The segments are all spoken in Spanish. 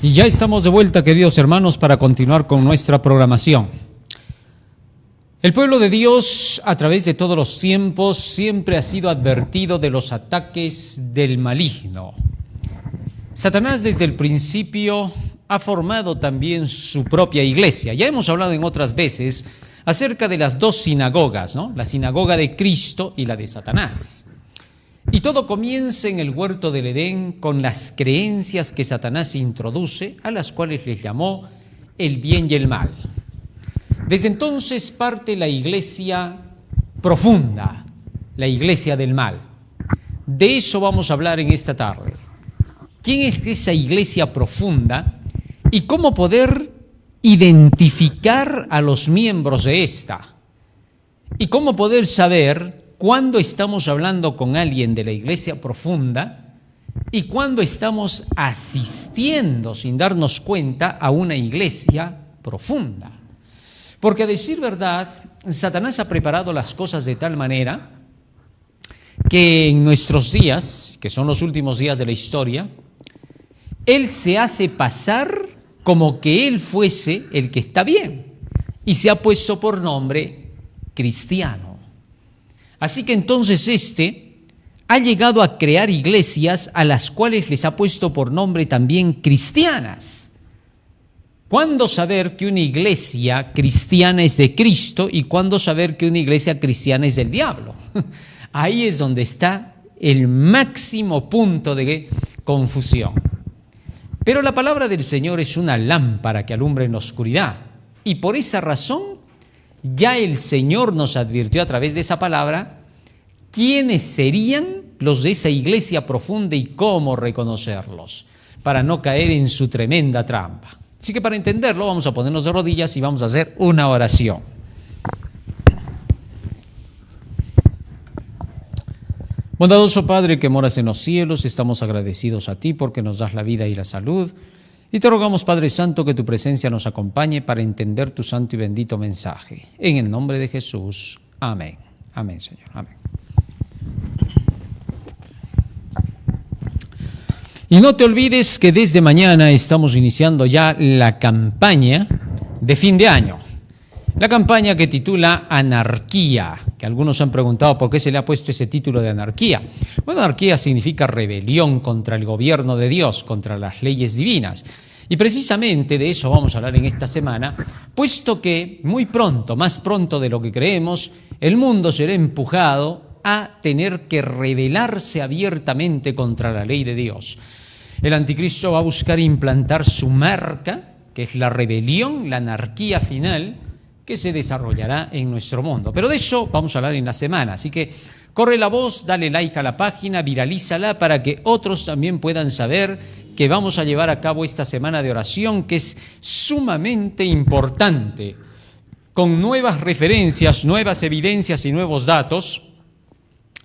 Y ya estamos de vuelta, queridos hermanos, para continuar con nuestra programación. El pueblo de Dios, a través de todos los tiempos, siempre ha sido advertido de los ataques del maligno. Satanás desde el principio ha formado también su propia iglesia. Ya hemos hablado en otras veces acerca de las dos sinagogas, ¿no? La sinagoga de Cristo y la de Satanás. Y todo comienza en el huerto del Edén con las creencias que Satanás introduce, a las cuales les llamó el bien y el mal. Desde entonces parte la iglesia profunda, la iglesia del mal. De eso vamos a hablar en esta tarde. ¿Quién es esa iglesia profunda y cómo poder identificar a los miembros de esta? Y cómo poder saber cuándo estamos hablando con alguien de la iglesia profunda y cuándo estamos asistiendo sin darnos cuenta a una iglesia profunda. Porque a decir verdad, Satanás ha preparado las cosas de tal manera que en nuestros días, que son los últimos días de la historia, él se hace pasar como que él fuese el que está bien y se ha puesto por nombre cristiano. Así que entonces ha llegado a crear iglesias a las cuales les ha puesto por nombre también cristianas. ¿Cuándo saber que una iglesia cristiana es de Cristo y cuándo saber que una iglesia cristiana es del diablo? Ahí es donde está el máximo punto de confusión. Pero la palabra del Señor es una lámpara que alumbra en la oscuridad. Y por esa razón, ya el Señor nos advirtió a través de esa palabra quiénes serían los de esa iglesia profunda y cómo reconocerlos, para no caer en su tremenda trampa. Así que para entenderlo vamos a ponernos de rodillas y vamos a hacer una oración. Bondadoso Padre que moras en los cielos, estamos agradecidos a ti porque nos das la vida y la salud. Y te rogamos, Padre Santo, que tu presencia nos acompañe para entender tu santo y bendito mensaje. En el nombre de Jesús. Amén. Amén, Señor. Amén. Y no te olvides que desde mañana estamos iniciando ya la campaña de fin de año. La campaña que titula Anarquía, que algunos han preguntado por qué se le ha puesto ese título de anarquía. Bueno, anarquía significa rebelión contra el gobierno de Dios, contra las leyes divinas. Y precisamente de eso vamos a hablar en esta semana, puesto que muy pronto, más pronto de lo que creemos, el mundo será empujado a tener que rebelarse abiertamente contra la ley de Dios. El anticristo va a buscar implantar su marca, que es la rebelión, la anarquía final, que se desarrollará en nuestro mundo. Pero de eso vamos a hablar en la semana, así que corre la voz, dale like a la página, viralízala para que otros también puedan saber que vamos a llevar a cabo esta semana de oración, que es sumamente importante, con nuevas referencias, nuevas evidencias y nuevos datos,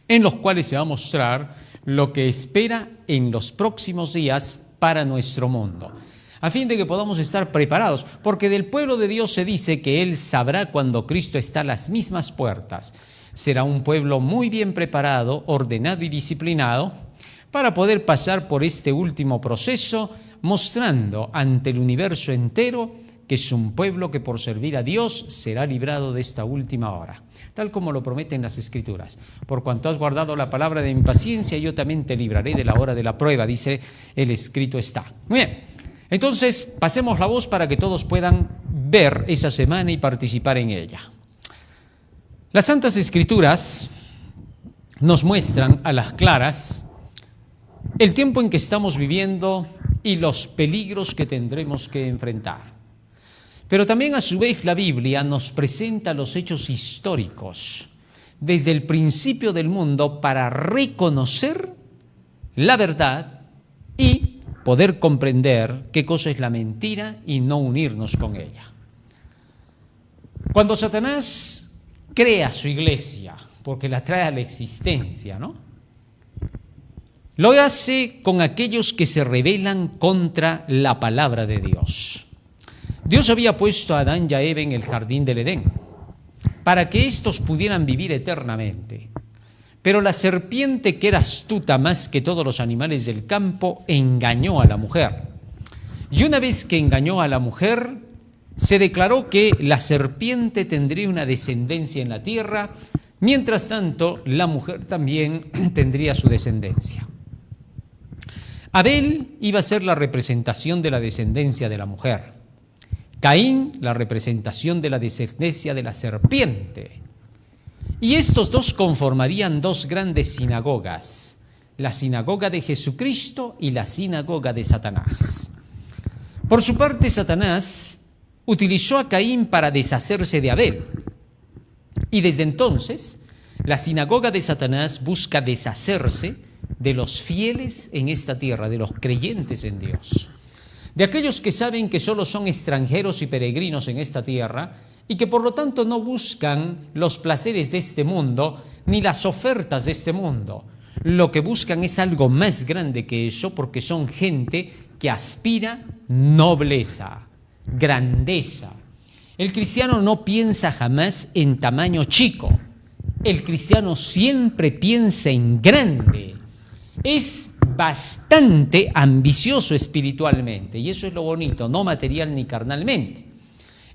en los cuales se va a mostrar lo que espera en los próximos días para nuestro mundo, a fin de que podamos estar preparados, porque del pueblo de Dios se dice que Él sabrá cuando Cristo está a las mismas puertas. Será un pueblo muy bien preparado, ordenado y disciplinado para poder pasar por este último proceso, mostrando ante el universo entero que es un pueblo que por servir a Dios será librado de esta última hora, tal como lo prometen las Escrituras. Por cuanto has guardado la palabra de mi paciencia, yo también te libraré de la hora de la prueba, dice el escrito está. Muy bien. Entonces, pasemos la voz para que todos puedan ver esa semana y participar en ella. Las Santas Escrituras nos muestran a las claras el tiempo en que estamos viviendo y los peligros que tendremos que enfrentar. Pero también a su vez la Biblia nos presenta los hechos históricos desde el principio del mundo para reconocer la verdad y poder comprender qué cosa es la mentira y no unirnos con ella. Cuando Satanás crea su iglesia, porque la trae a la existencia, ¿no? Lo hace con aquellos que se rebelan contra la palabra de Dios. Dios había puesto a Adán y a Eva en el jardín del Edén para que éstos pudieran vivir eternamente. Pero la serpiente, que era astuta más que todos los animales del campo, engañó a la mujer. Y una vez que engañó a la mujer, se declaró que la serpiente tendría una descendencia en la tierra, mientras tanto la mujer también tendría su descendencia. Abel iba a ser la representación de la descendencia de la mujer. Caín, la representación de la descendencia de la serpiente. Y estos dos conformarían dos grandes sinagogas, la sinagoga de Jesucristo y la sinagoga de Satanás. Por su parte, Satanás utilizó a Caín para deshacerse de Abel. Y desde entonces, la sinagoga de Satanás busca deshacerse de los fieles en esta tierra, de los creyentes en Dios, de aquellos que saben que solo son extranjeros y peregrinos en esta tierra y que por lo tanto no buscan los placeres de este mundo ni las ofertas de este mundo. Lo que buscan es algo más grande que eso, porque son gente que aspira nobleza, grandeza. El cristiano no piensa jamás en tamaño chico. El cristiano siempre piensa en grande. Es bastante ambicioso espiritualmente, y eso es lo bonito, no material ni carnalmente.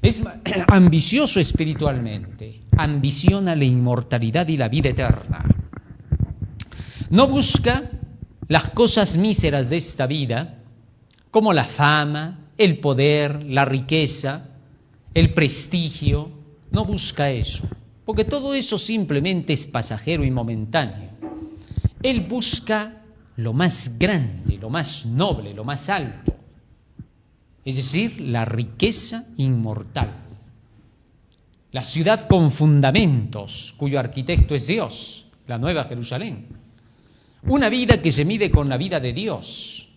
Es ambicioso espiritualmente, ambiciona la inmortalidad y la vida eterna. No busca las cosas míseras de esta vida, como la fama, el poder, la riqueza, el prestigio. No busca eso, porque todo eso simplemente es pasajero y momentáneo. Él busca lo más grande, lo más noble, lo más alto, es decir, la riqueza inmortal. La ciudad con fundamentos, cuyo arquitecto es Dios, la Nueva Jerusalén. Una vida que se mide con la vida de Dios.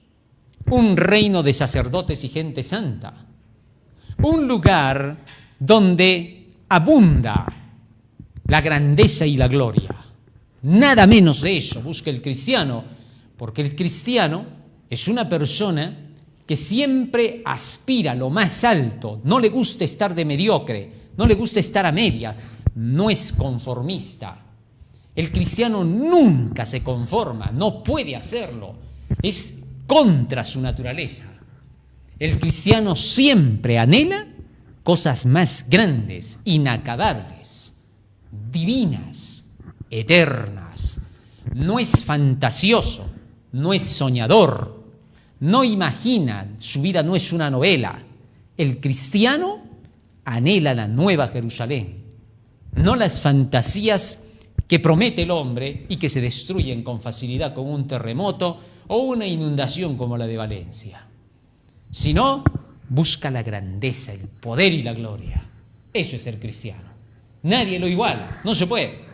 Un reino de sacerdotes y gente santa. Un lugar donde abunda la grandeza y la gloria. Nada menos de eso busca el cristiano, porque el cristiano es una persona que siempre aspira a lo más alto, no le gusta estar de mediocre, no le gusta estar a media, no es conformista. El cristiano nunca se conforma, no puede hacerlo, es contra su naturaleza. El cristiano siempre anhela cosas más grandes, inacabables, divinas, eternas. No es fantasioso, no es soñador, no imagina, su vida no es una novela. El cristiano anhela la Nueva Jerusalén, no las fantasías que promete el hombre y que se destruyen con facilidad con un terremoto o una inundación como la de Valencia, sino busca la grandeza, el poder y la gloria. Eso es ser cristiano. Nadie lo iguala, no se puede.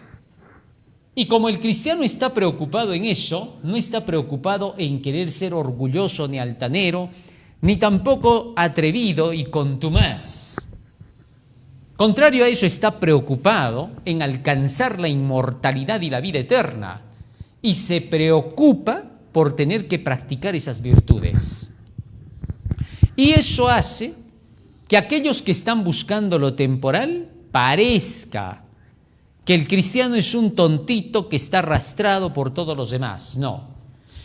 Y como el cristiano está preocupado en eso, no está preocupado en querer ser orgulloso ni altanero, ni tampoco atrevido y contumaz. Contrario a eso, está preocupado en alcanzar la inmortalidad y la vida eterna, y se preocupa por tener que practicar esas virtudes. Y eso hace que aquellos que están buscando lo temporal parezca que el cristiano es un tontito que está arrastrado por todos los demás. No.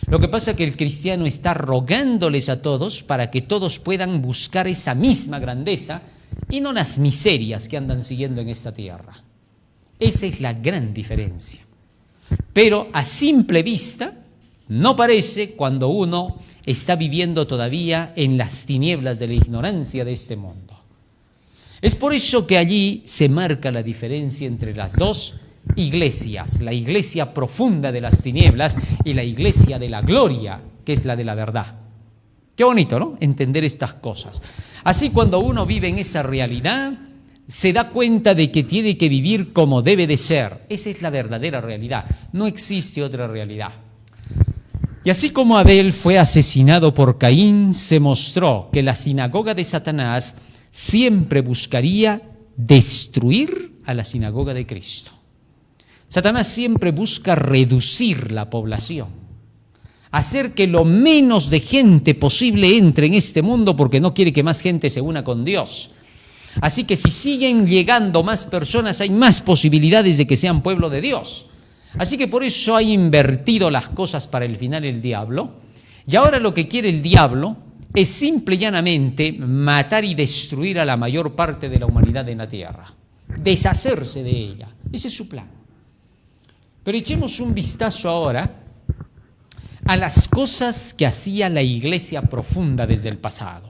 Lo que pasa es que el cristiano está rogándoles a todos para que todos puedan buscar esa misma grandeza y no las miserias que andan siguiendo en esta tierra. Esa es la gran diferencia. Pero a simple vista no parece cuando uno está viviendo todavía en las tinieblas de la ignorancia de este mundo. Es por eso que allí se marca la diferencia entre las dos iglesias, la iglesia profunda de las tinieblas y la iglesia de la gloria, que es la de la verdad. Qué bonito, ¿no? Entender estas cosas. Así, cuando uno vive en esa realidad, se da cuenta de que tiene que vivir como debe de ser. Esa es la verdadera realidad. No existe otra realidad. Y así como Abel fue asesinado por Caín, se mostró que la sinagoga de Satanás siempre buscaría destruir a la sinagoga de Cristo. Satanás siempre busca reducir la población, hacer que lo menos de gente posible entre en este mundo porque no quiere que más gente se una con Dios. Así que si siguen llegando más personas, hay más posibilidades de que sean pueblo de Dios. Así que por eso ha invertido las cosas para el final el diablo. Y ahora lo que quiere el diablo es simple y llanamente matar y destruir a la mayor parte de la humanidad en la tierra, deshacerse de ella. Ese es su plan. Pero echemos un vistazo ahora a las cosas que hacía la iglesia profunda desde el pasado.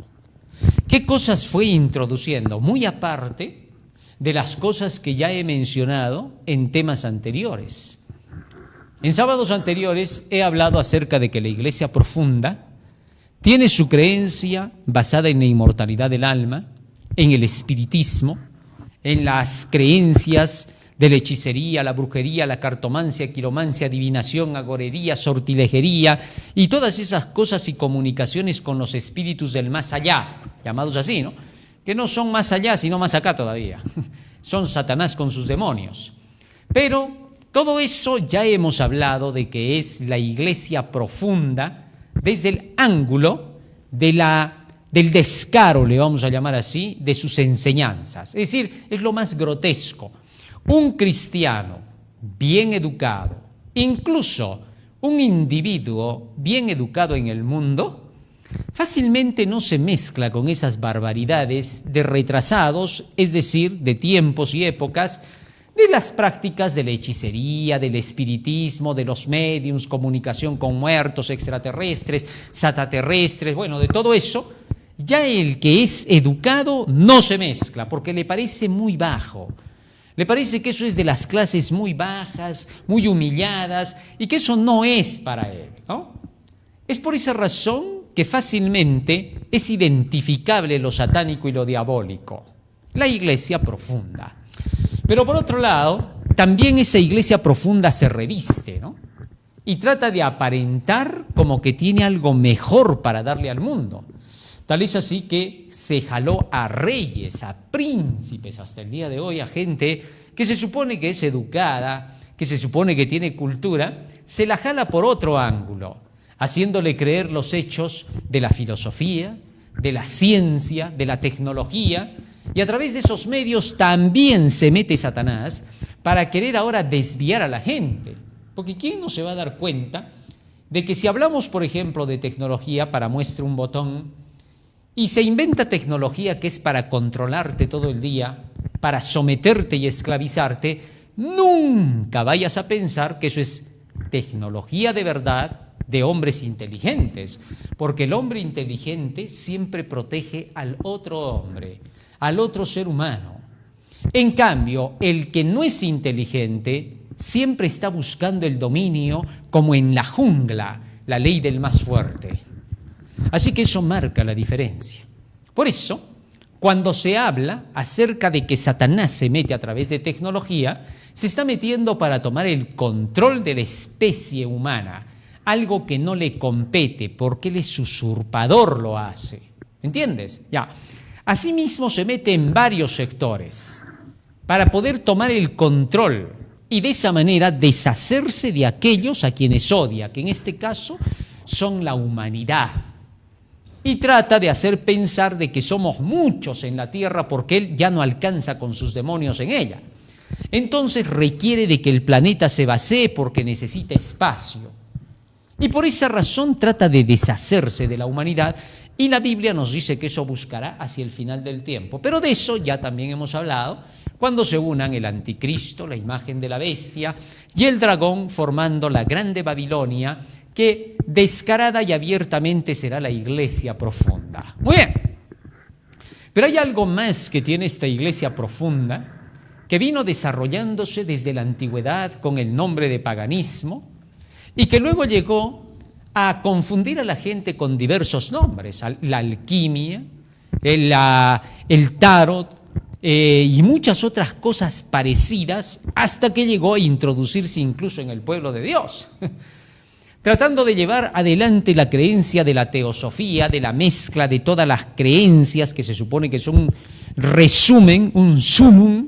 ¿Qué cosas fue introduciendo? Muy aparte de las cosas que ya he mencionado en temas anteriores. En sábados anteriores he hablado acerca de que la iglesia profunda tiene su creencia basada en la inmortalidad del alma, en el espiritismo, en las creencias de la hechicería, la brujería, la cartomancia, quiromancia, adivinación, agorería, sortilejería y todas esas cosas y comunicaciones con los espíritus del más allá, llamados así, ¿no? Que no son más allá, sino más acá todavía. Son Satanás con sus demonios. Pero todo eso ya hemos hablado de que es la iglesia profunda desde el ángulo del descaro, le vamos a llamar así, de sus enseñanzas. Es decir, es lo más grotesco. Un cristiano bien educado, incluso un individuo bien educado en el mundo, fácilmente no se mezcla con esas barbaridades de retrasados, es decir, de tiempos y épocas, de las prácticas de la hechicería, del espiritismo, de los médiums, comunicación con muertos, extraterrestres, sataterrestres, bueno, de todo eso. Ya el que es educado no se mezcla porque le parece muy bajo. Le parece que eso es de las clases muy bajas, muy humilladas y que eso no es para él, ¿no? Es por esa razón que fácilmente es identificable lo satánico y lo diabólico, la iglesia profunda. Pero por otro lado, también esa iglesia profunda se reviste, ¿no? Y trata de aparentar como que tiene algo mejor para darle al mundo. Tal es así que se jaló a reyes, a príncipes hasta el día de hoy, a gente que se supone que es educada, que se supone que tiene cultura, se la jala por otro ángulo, haciéndole creer los hechos de la filosofía, de la ciencia, de la tecnología, y a través de esos medios también se mete Satanás para querer ahora desviar a la gente. Porque ¿quién no se va a dar cuenta de que si hablamos, por ejemplo, de tecnología, para muestra un botón, y se inventa tecnología que es para controlarte todo el día, para someterte y esclavizarte, nunca vayas a pensar que eso es tecnología de verdad de hombres inteligentes, porque el hombre inteligente siempre protege al otro hombre, al otro ser humano. En cambio, el que no es inteligente siempre está buscando el dominio como en la jungla, la ley del más fuerte. Así que eso marca la diferencia. Por eso, cuando se habla acerca de que Satanás se mete a través de tecnología, se está metiendo para tomar el control de la especie humana, algo que no le compete porque él es usurpador, lo hace. ¿Entiendes? Ya. Asimismo se mete en varios sectores para poder tomar el control y de esa manera deshacerse de aquellos a quienes odia, que en este caso son la humanidad. Y trata de hacer pensar de que somos muchos en la tierra porque él ya no alcanza con sus demonios en ella. Entonces requiere de que el planeta se vacíe porque necesita espacio. Y por esa razón trata de deshacerse de la humanidad y la Biblia nos dice que eso buscará hacia el final del tiempo. Pero de eso ya también hemos hablado cuando se unan el anticristo, la imagen de la bestia y el dragón formando la grande Babilonia que descarada y abiertamente será la iglesia profunda. Muy bien, pero hay algo más que tiene esta iglesia profunda que vino desarrollándose desde la antigüedad con el nombre de paganismo y que luego llegó a confundir a la gente con diversos nombres, la alquimia, el tarot y muchas otras cosas parecidas hasta que llegó a introducirse incluso en el pueblo de Dios. Tratando de llevar adelante la creencia de la teosofía, de la mezcla de todas las creencias que se supone que son un resumen, un sumum,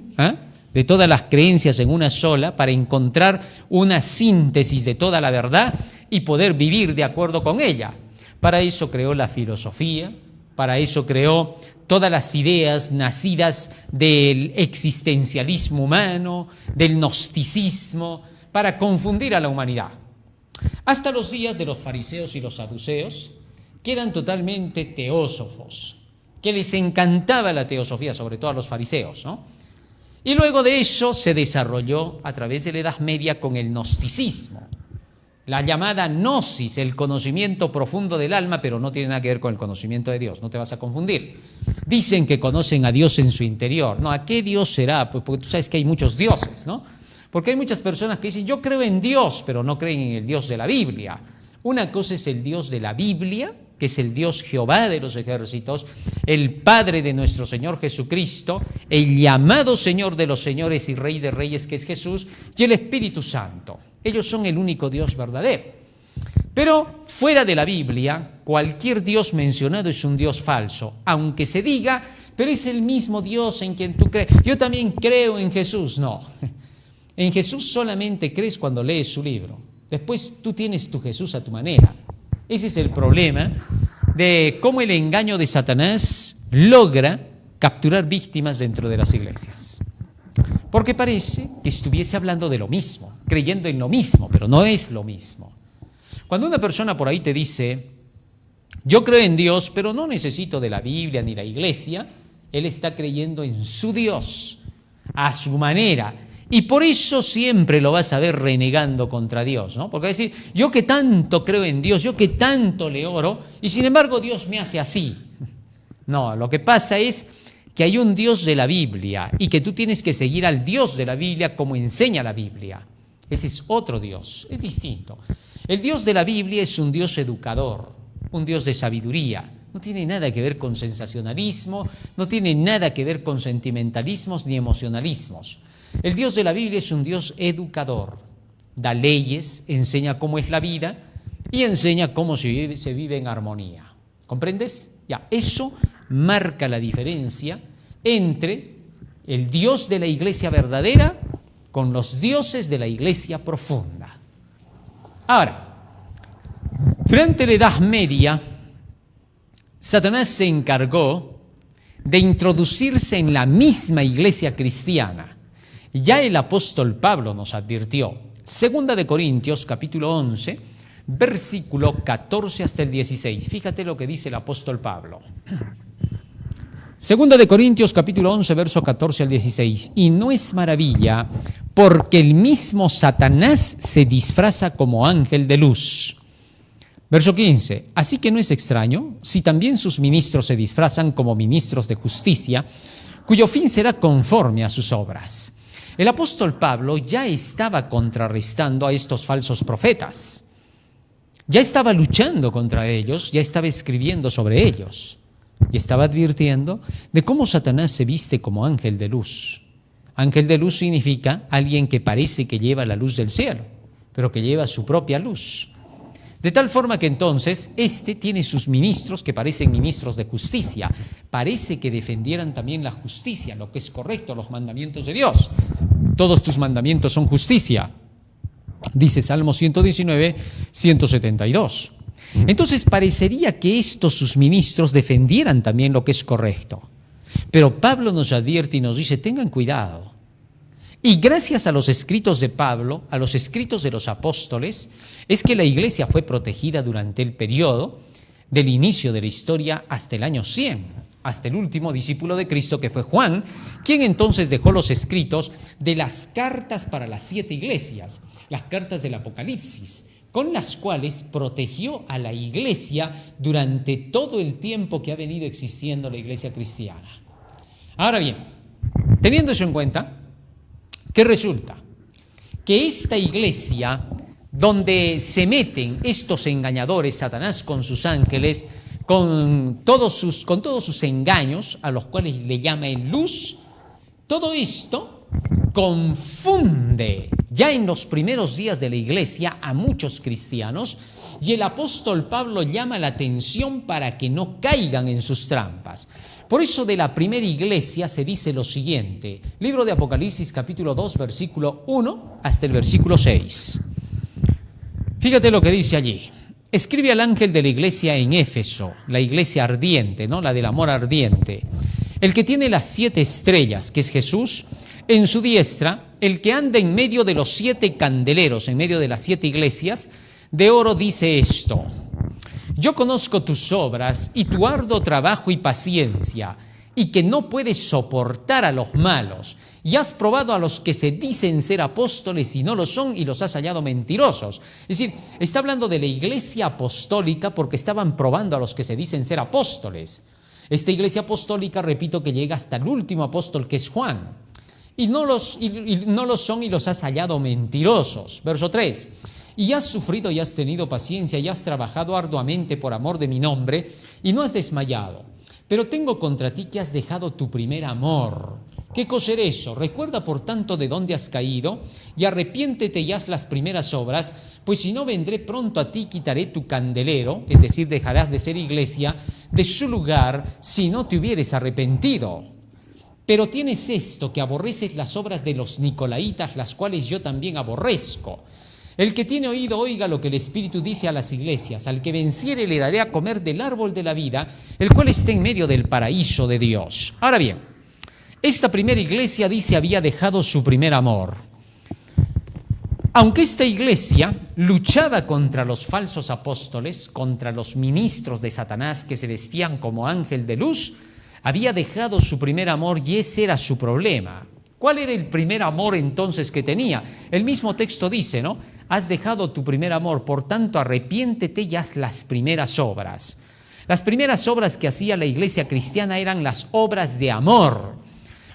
de todas las creencias en una sola para encontrar una síntesis de toda la verdad y poder vivir de acuerdo con ella. Para eso creó la filosofía, para eso creó todas las ideas nacidas del existencialismo humano, del gnosticismo, para confundir a la humanidad. Hasta los días de los fariseos y los saduceos, que eran totalmente teósofos, que les encantaba la teosofía, sobre todo a los fariseos, ¿no? Y luego de eso se desarrolló a través de la Edad Media con el gnosticismo, la llamada gnosis, el conocimiento profundo del alma, pero no tiene nada que ver con el conocimiento de Dios, no te vas a confundir. Dicen que conocen a Dios en su interior. No, ¿a qué Dios será? Pues porque tú sabes que hay muchos dioses, ¿no? Porque hay muchas personas que dicen, yo creo en Dios, pero no creen en el Dios de la Biblia. Una cosa es el Dios de la Biblia, que es el Dios Jehová de los ejércitos, el Padre de nuestro Señor Jesucristo, el llamado Señor de los señores y Rey de reyes, que es Jesús, y el Espíritu Santo. Ellos son el único Dios verdadero. Pero fuera de la Biblia, cualquier Dios mencionado es un Dios falso, aunque se diga, pero es el mismo Dios en quien tú crees. Yo también creo en Jesús. No, en Jesús solamente crees cuando lees su libro. Después tú tienes tu Jesús a tu manera. Ese es el problema de cómo el engaño de Satanás logra capturar víctimas dentro de las iglesias. Porque parece que estuviese hablando de lo mismo, creyendo en lo mismo, pero no es lo mismo. Cuando una persona por ahí te dice, yo creo en Dios, pero no necesito de la Biblia ni la iglesia, él está creyendo en su Dios, a su manera. Y por eso siempre lo vas a ver renegando contra Dios, ¿no? Porque va a decir, yo que tanto creo en Dios, yo que tanto le oro, y sin embargo Dios me hace así. No, lo que pasa es que hay un Dios de la Biblia y que tú tienes que seguir al Dios de la Biblia como enseña la Biblia. Ese es otro Dios, es distinto. El Dios de la Biblia es un Dios educador, un Dios de sabiduría. No tiene nada que ver con sensacionalismo, no tiene nada que ver con sentimentalismos ni emocionalismos. El Dios de la Biblia es un Dios educador, da leyes, enseña cómo es la vida y enseña cómo se vive en armonía. ¿Comprendes? Ya, eso marca la diferencia entre el Dios de la iglesia verdadera con los dioses de la iglesia profunda. Ahora, durante la Edad Media, Satanás se encargó de introducirse en la misma iglesia cristiana. Ya el apóstol Pablo nos advirtió, 2 Corintios capítulo 11, versículo 14 hasta el 16. Fíjate lo que dice el apóstol Pablo. 2 Corintios capítulo 11, verso 14 al 16. Y no es maravilla, porque el mismo Satanás se disfraza como ángel de luz. Verso 15. Así que no es extraño si también sus ministros se disfrazan como ministros de justicia, cuyo fin será conforme a sus obras. El apóstol Pablo ya estaba contrarrestando a estos falsos profetas. Ya estaba luchando contra ellos, ya estaba escribiendo sobre ellos. Y estaba advirtiendo de cómo Satanás se viste como ángel de luz. Ángel de luz significa alguien que parece que lleva la luz del cielo, pero que lleva su propia luz. De tal forma que entonces tiene sus ministros que parecen ministros de justicia. Parece que defendieran también la justicia, lo que es correcto, los mandamientos de Dios. Todos tus mandamientos son justicia, dice Salmo 119, 172. Entonces parecería que estos sus ministros defendieran también lo que es correcto. Pero Pablo nos advierte y nos dice, tengan cuidado. Y gracias a los escritos de Pablo, a los escritos de los apóstoles, es que la iglesia fue protegida durante el periodo del inicio de la historia hasta el año 100, hasta el último discípulo de Cristo que fue Juan, quien entonces dejó los escritos de las cartas para las 7 iglesias, las cartas del Apocalipsis, con las cuales protegió a la iglesia durante todo el tiempo que ha venido existiendo la iglesia cristiana. Ahora bien, teniendo eso en cuenta, ¿qué resulta? Que esta iglesia, donde se meten estos engañadores, Satanás con sus ángeles, con todos sus engaños, a los cuales le llama en luz, todo esto confunde ya en los primeros días de la iglesia a muchos cristianos, y el apóstol Pablo llama la atención para que no caigan en sus trampas. Por eso de la primera iglesia se dice lo siguiente, libro de Apocalipsis capítulo 2, versículo 1 hasta el versículo 6. Fíjate lo que dice allí. Escribe al ángel de la iglesia en Éfeso, la iglesia ardiente, ¿no? La del amor ardiente. El que tiene las 7 estrellas, que es Jesús, en su diestra, el que anda en medio de los 7 candeleros, en medio de las 7 iglesias, de oro dice esto: Yo conozco tus obras y tu arduo trabajo y paciencia, y que no puedes soportar a los malos, y has probado a los que se dicen ser apóstoles y no lo son, y los has hallado mentirosos. Es decir, está hablando de la iglesia apostólica porque estaban probando a los que se dicen ser apóstoles. Esta iglesia apostólica, repito, que llega hasta el último apóstol, que es Juan, y no lo son y los has hallado mentirosos. Verso 3. Y has sufrido y has tenido paciencia y has trabajado arduamente por amor de mi nombre y no has desmayado. Pero tengo contra ti que has dejado tu primer amor. ¿Qué cosa era eso? Recuerda por tanto de dónde has caído y arrepiéntete y haz las primeras obras, pues si no vendré pronto a ti, quitaré tu candelero, es decir, dejarás de ser iglesia, de su lugar si no te hubieres arrepentido. Pero tienes esto, que aborreces las obras de los nicolaitas, las cuales yo también aborrezco. El que tiene oído, oiga lo que el Espíritu dice a las iglesias. Al que venciere le daré a comer del árbol de la vida, el cual está en medio del paraíso de Dios. Ahora bien, esta primera iglesia, dice, había dejado su primer amor. Aunque esta iglesia luchaba contra los falsos apóstoles, contra los ministros de Satanás que se vestían como ángel de luz, había dejado su primer amor y ese era su problema. ¿Cuál era el primer amor entonces que tenía? El mismo texto dice, ¿no? Has dejado tu primer amor, por tanto arrepiéntete y haz las primeras obras. Las primeras obras que hacía la iglesia cristiana eran las obras de amor.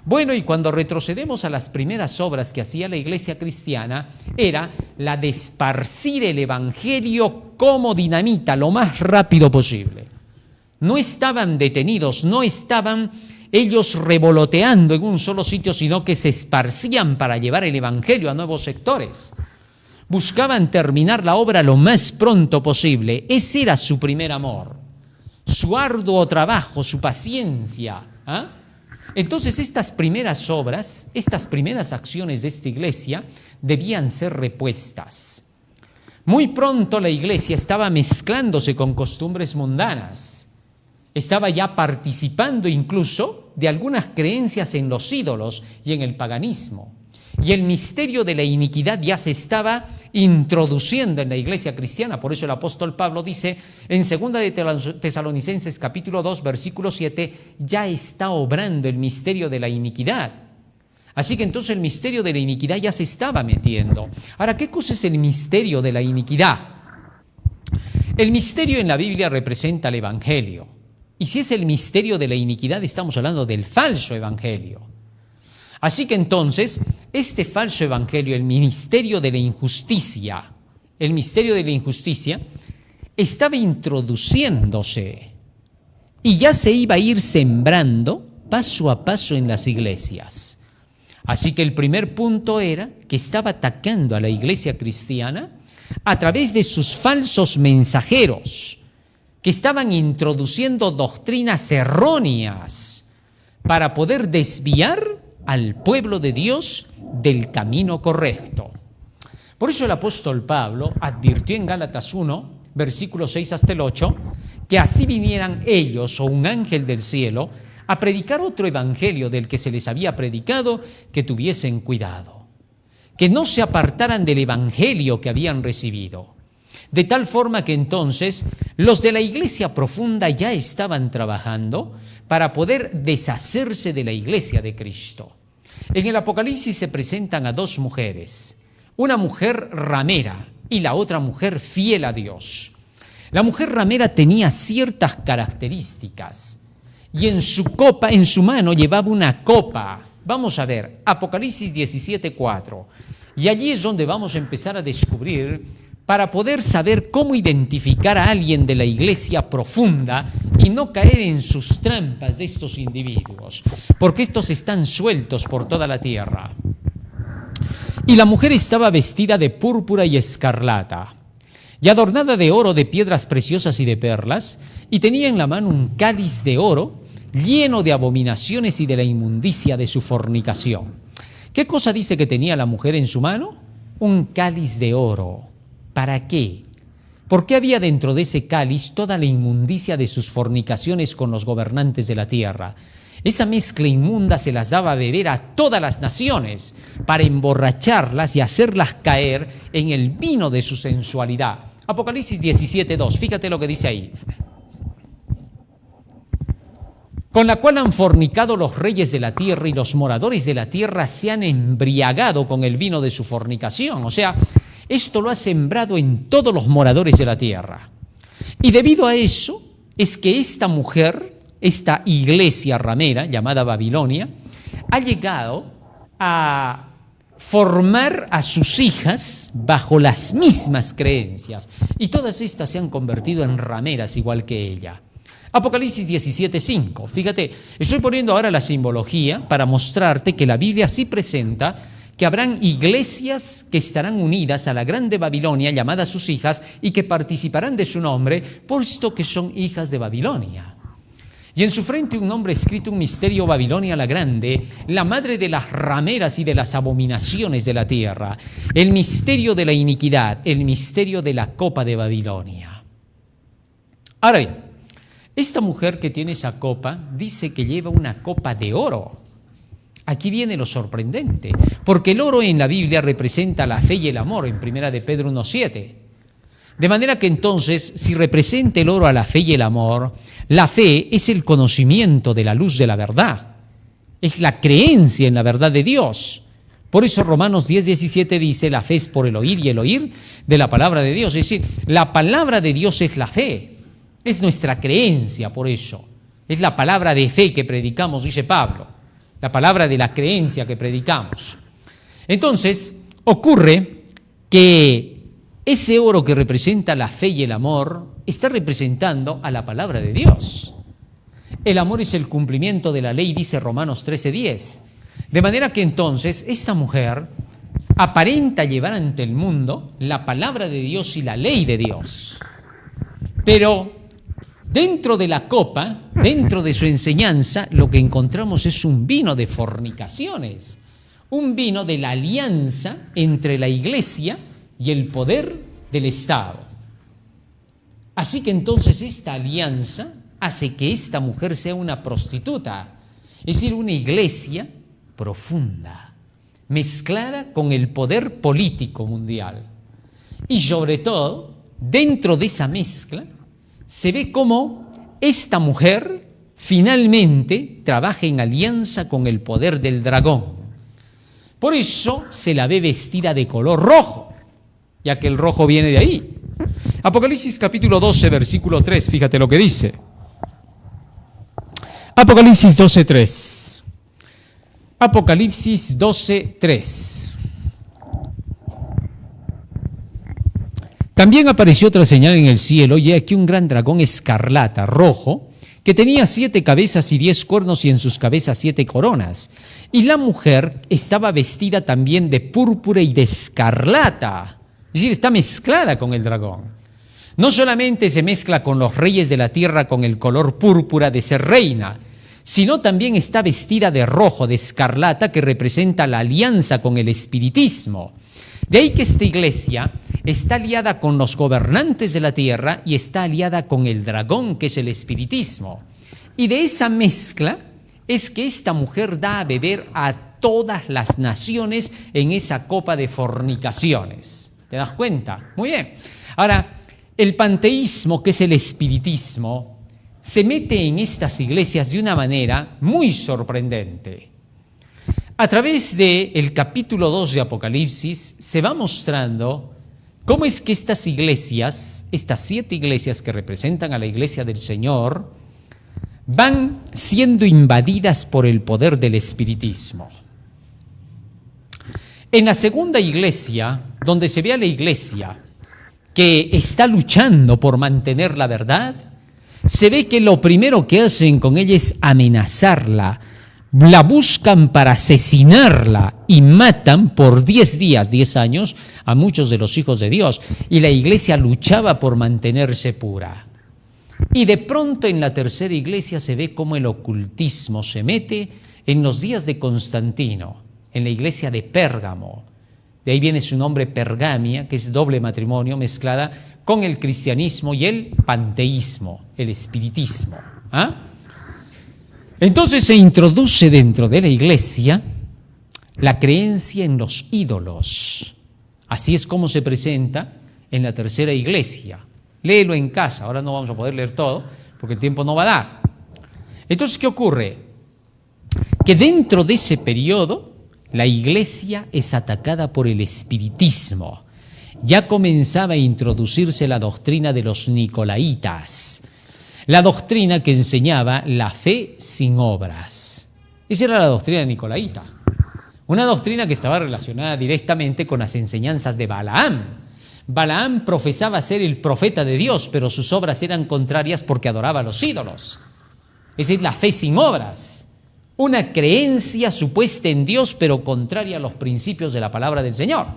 Bueno, y cuando retrocedemos a las primeras obras que hacía la iglesia cristiana, era la de esparcir el evangelio como dinamita lo más rápido posible. No estaban detenidos, no estaban ellos revoloteando en un solo sitio, sino que se esparcían para llevar el evangelio a nuevos sectores. Buscaban terminar la obra lo más pronto posible. Ese era su primer amor, su arduo trabajo, su paciencia. Entonces estas primeras obras, estas primeras acciones de esta iglesia debían ser repuestas. Muy pronto la iglesia estaba mezclándose con costumbres mundanas. Estaba ya participando incluso de algunas creencias en los ídolos y en el paganismo. Y el misterio de la iniquidad ya se estaba introduciendo en la iglesia cristiana. Por eso el apóstol Pablo dice en 2 de Tesalonicenses capítulo 2 versículo 7, ya está obrando el misterio de la iniquidad. Así que entonces el misterio de la iniquidad ya se estaba metiendo. Ahora, ¿qué cosa es el misterio de la iniquidad? El misterio en la Biblia representa el evangelio. Y si es el misterio de la iniquidad, estamos hablando del falso evangelio. Así que entonces, este falso evangelio, el misterio de la injusticia, estaba introduciéndose y ya se iba a ir sembrando paso a paso en las iglesias. Así que el primer punto era que estaba atacando a la iglesia cristiana a través de sus falsos mensajeros, que estaban introduciendo doctrinas erróneas para poder desviar al pueblo de Dios del camino correcto. Por eso el apóstol Pablo advirtió en Gálatas 1, versículos 6 hasta el 8, que así vinieran ellos o un ángel del cielo a predicar otro evangelio del que se les había predicado, que tuviesen cuidado, que no se apartaran del evangelio que habían recibido. De tal forma que entonces los de la iglesia profunda ya estaban trabajando para poder deshacerse de la iglesia de Cristo. En el Apocalipsis se presentan a dos mujeres, una mujer ramera y la otra mujer fiel a Dios. La mujer ramera tenía ciertas características y en su mano llevaba una copa. Vamos a ver, Apocalipsis 17:4. Y allí es donde vamos a empezar a descubrir, para poder saber cómo identificar a alguien de la iglesia profunda y no caer en sus trampas de estos individuos, porque estos están sueltos por toda la tierra. Y la mujer estaba vestida de púrpura y escarlata, y adornada de oro, de piedras preciosas y de perlas, y tenía en la mano un cáliz de oro lleno de abominaciones y de la inmundicia de su fornicación. ¿Qué cosa dice que tenía la mujer en su mano? Un cáliz de oro. ¿Para qué? Porque había dentro de ese cáliz toda la inmundicia de sus fornicaciones con los gobernantes de la tierra. Esa mezcla inmunda se las daba a beber a todas las naciones para emborracharlas y hacerlas caer en el vino de su sensualidad. Apocalipsis 17:2, fíjate lo que dice ahí. Con la cual han fornicado los reyes de la tierra y los moradores de la tierra se han embriagado con el vino de su fornicación. O sea, esto lo ha sembrado en todos los moradores de la tierra. Y debido a eso es que esta mujer, esta iglesia ramera llamada Babilonia, ha llegado a formar a sus hijas bajo las mismas creencias. Y todas estas se han convertido en rameras igual que ella. Apocalipsis 17:5. Fíjate, estoy poniendo ahora la simbología para mostrarte que la Biblia sí presenta que habrán iglesias que estarán unidas a la grande Babilonia llamada sus hijas y que participarán de su nombre, puesto que son hijas de Babilonia. Y en su frente un nombre escrito, un misterio, Babilonia la grande, la madre de las rameras y de las abominaciones de la tierra, el misterio de la iniquidad, el misterio de la copa de Babilonia. Ahora bien, esta mujer que tiene esa copa dice que lleva una copa de oro. Aquí viene lo sorprendente, porque el oro en la Biblia representa la fe y el amor, en 1 de Pedro 1:7. De manera que entonces, si representa el oro a la fe y el amor, la fe es el conocimiento de la luz de la verdad, es la creencia en la verdad de Dios. Por eso Romanos 10:17 dice, la fe es por el oír y el oír de la palabra de Dios. Es decir, la palabra de Dios es la fe. Es nuestra creencia, por eso. Es la palabra de fe que predicamos, dice Pablo. La palabra de la creencia que predicamos. Entonces, ocurre que ese oro que representa la fe y el amor está representando a la palabra de Dios. El amor es el cumplimiento de la ley, dice Romanos 13:10. De manera que entonces esta mujer aparenta llevar ante el mundo la palabra de Dios y la ley de Dios. Pero dentro de la copa, dentro de su enseñanza, lo que encontramos es un vino de fornicaciones, un vino de la alianza entre la iglesia y el poder del Estado. Así que entonces esta alianza hace que esta mujer sea una prostituta, es decir, una iglesia profunda, mezclada con el poder político mundial. Y sobre todo, dentro de esa mezcla, se ve cómo esta mujer finalmente trabaja en alianza con el poder del dragón. Por eso se la ve vestida de color rojo, ya que el rojo viene de ahí. Apocalipsis capítulo 12, versículo 3, fíjate lo que dice. Apocalipsis 12:3. Apocalipsis 12:3. También apareció otra señal en el cielo, y aquí un gran dragón escarlata, rojo, que tenía 7 cabezas y 10 cuernos, y en sus cabezas 7 coronas. Y la mujer estaba vestida también de púrpura y de escarlata. Es decir, está mezclada con el dragón. No solamente se mezcla con los reyes de la tierra con el color púrpura de ser reina, sino también está vestida de rojo, de escarlata, que representa la alianza con el espiritismo. De ahí que esta iglesia está aliada con los gobernantes de la tierra y está aliada con el dragón, que es el espiritismo. Y de esa mezcla es que esta mujer da a beber a todas las naciones en esa copa de fornicaciones. ¿Te das cuenta? Muy bien. Ahora, el panteísmo, que es el espiritismo, se mete en estas iglesias de una manera muy sorprendente. A través del capítulo 2 de Apocalipsis se va mostrando cómo es que estas iglesias, estas 7 iglesias que representan a la iglesia del Señor, van siendo invadidas por el poder del espiritismo. En la segunda iglesia, donde se ve a la iglesia que está luchando por mantener la verdad, se ve que lo primero que hacen con ella es amenazarla, la buscan para asesinarla y matan por 10 días, 10 años, a muchos de los hijos de Dios. Y la iglesia luchaba por mantenerse pura. Y de pronto en la tercera iglesia se ve cómo el ocultismo se mete en los días de Constantino, en la iglesia de Pérgamo. De ahí viene su nombre Pergamia, que es doble matrimonio mezclada con el cristianismo y el panteísmo, el espiritismo. Entonces se introduce dentro de la iglesia la creencia en los ídolos. Así es como se presenta en la tercera iglesia. Léelo en casa, ahora no vamos a poder leer todo porque el tiempo no va a dar. Entonces, ¿qué ocurre? Que dentro de ese periodo la iglesia es atacada por el espiritismo. Ya comenzaba a introducirse la doctrina de los nicolaitas, la doctrina que enseñaba la fe sin obras. Esa era la doctrina nicolaita, una doctrina que estaba relacionada directamente con las enseñanzas de Balaam. Balaam profesaba ser el profeta de Dios, pero sus obras eran contrarias porque adoraba a los ídolos. Es decir, la fe sin obras, una creencia supuesta en Dios, pero contraria a los principios de la palabra del Señor.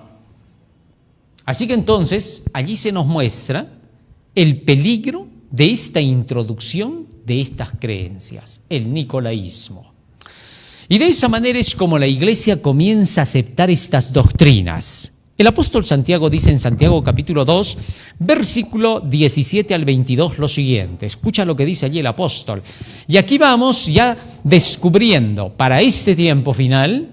Así que entonces, allí se nos muestra el peligro de esta introducción de estas creencias, el nicolaísmo. Y de esa manera es como la iglesia comienza a aceptar estas doctrinas. El apóstol Santiago dice en Santiago capítulo 2, versículo 17 al 22 lo siguiente. Escucha lo que dice allí el apóstol. Y aquí vamos ya descubriendo para este tiempo final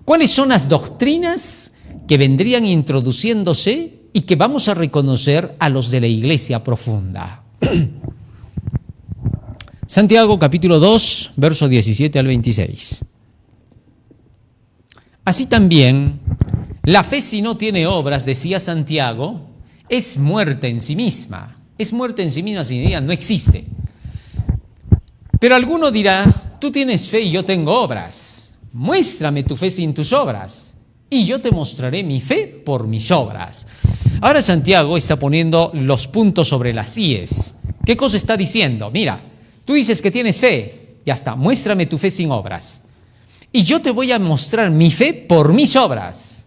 cuáles son las doctrinas que vendrían introduciéndose y que vamos a reconocer a los de la iglesia profunda. Santiago capítulo 2, verso 17 al 26. Así también, la fe si no tiene obras, decía Santiago, es muerta en sí misma. Es muerta en sí misma, significa no existe. Pero alguno dirá, tú tienes fe y yo tengo obras. Muéstrame tu fe sin tus obras y yo te mostraré mi fe por mis obras. Ahora Santiago está poniendo los puntos sobre las íes. ¿Qué cosa está diciendo? Mira, tú dices que tienes fe, ya está, muéstrame tu fe sin obras. Y yo te voy a mostrar mi fe por mis obras.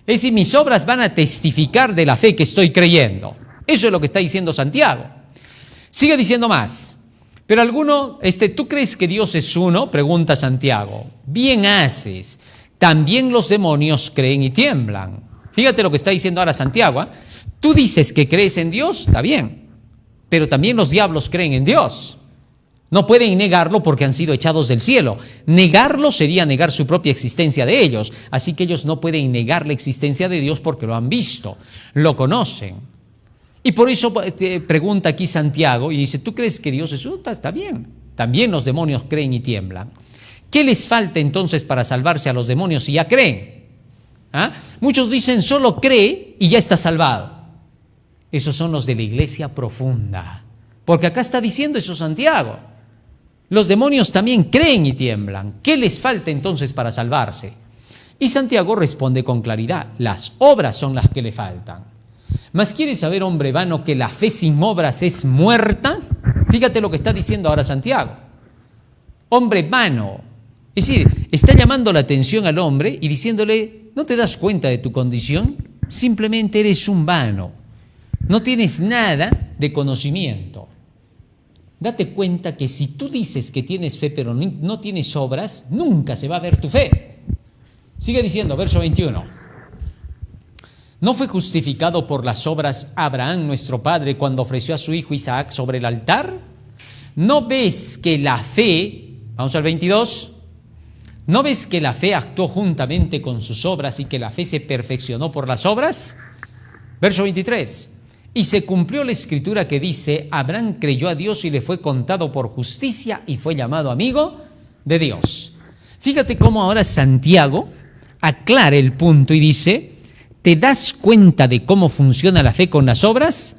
Es decir, mis obras van a testificar de la fe que estoy creyendo. Eso es lo que está diciendo Santiago. Sigue diciendo más. Pero alguno, ¿tú crees que Dios es uno? Pregunta Santiago. Bien haces. También los demonios creen y tiemblan. Fíjate lo que está diciendo ahora Santiago, ¿eh? Tú dices que crees en Dios, está bien. Pero también los diablos creen en Dios. No pueden negarlo porque han sido echados del cielo. Negarlo sería negar su propia existencia de ellos. Así que ellos no pueden negar la existencia de Dios porque lo han visto, lo conocen. Y por eso te pregunta aquí Santiago y dice, ¿tú crees que Dios es uno? Está bien. También los demonios creen y tiemblan. ¿Qué les falta entonces para salvarse a los demonios si ya creen? ¿Ah? Muchos dicen, solo cree y ya está salvado. Esos son los de la iglesia profunda. Porque acá está diciendo eso Santiago. Los demonios también creen y tiemblan. ¿Qué les falta entonces para salvarse? Y Santiago responde con claridad, las obras son las que le faltan. ¿Mas quieres saber, hombre vano, que la fe sin obras es muerta? Fíjate lo que está diciendo ahora Santiago. Hombre vano. Es decir, está llamando la atención al hombre y diciéndole, ¿no te das cuenta de tu condición? Simplemente eres un vano. No tienes nada de conocimiento. Date cuenta que si tú dices que tienes fe pero no tienes obras, nunca se va a ver tu fe. Sigue diciendo, verso 21. ¿No fue justificado por las obras Abraham, nuestro padre, cuando ofreció a su hijo Isaac sobre el altar? ¿No ves que la fe, vamos al 22, ¿no ves que la fe actuó juntamente con sus obras y que la fe se perfeccionó por las obras? Verso 23. Y se cumplió la escritura que dice, Abraham creyó a Dios y le fue contado por justicia y fue llamado amigo de Dios. Fíjate cómo ahora Santiago aclara el punto y dice, ¿te das cuenta de cómo funciona la fe con las obras?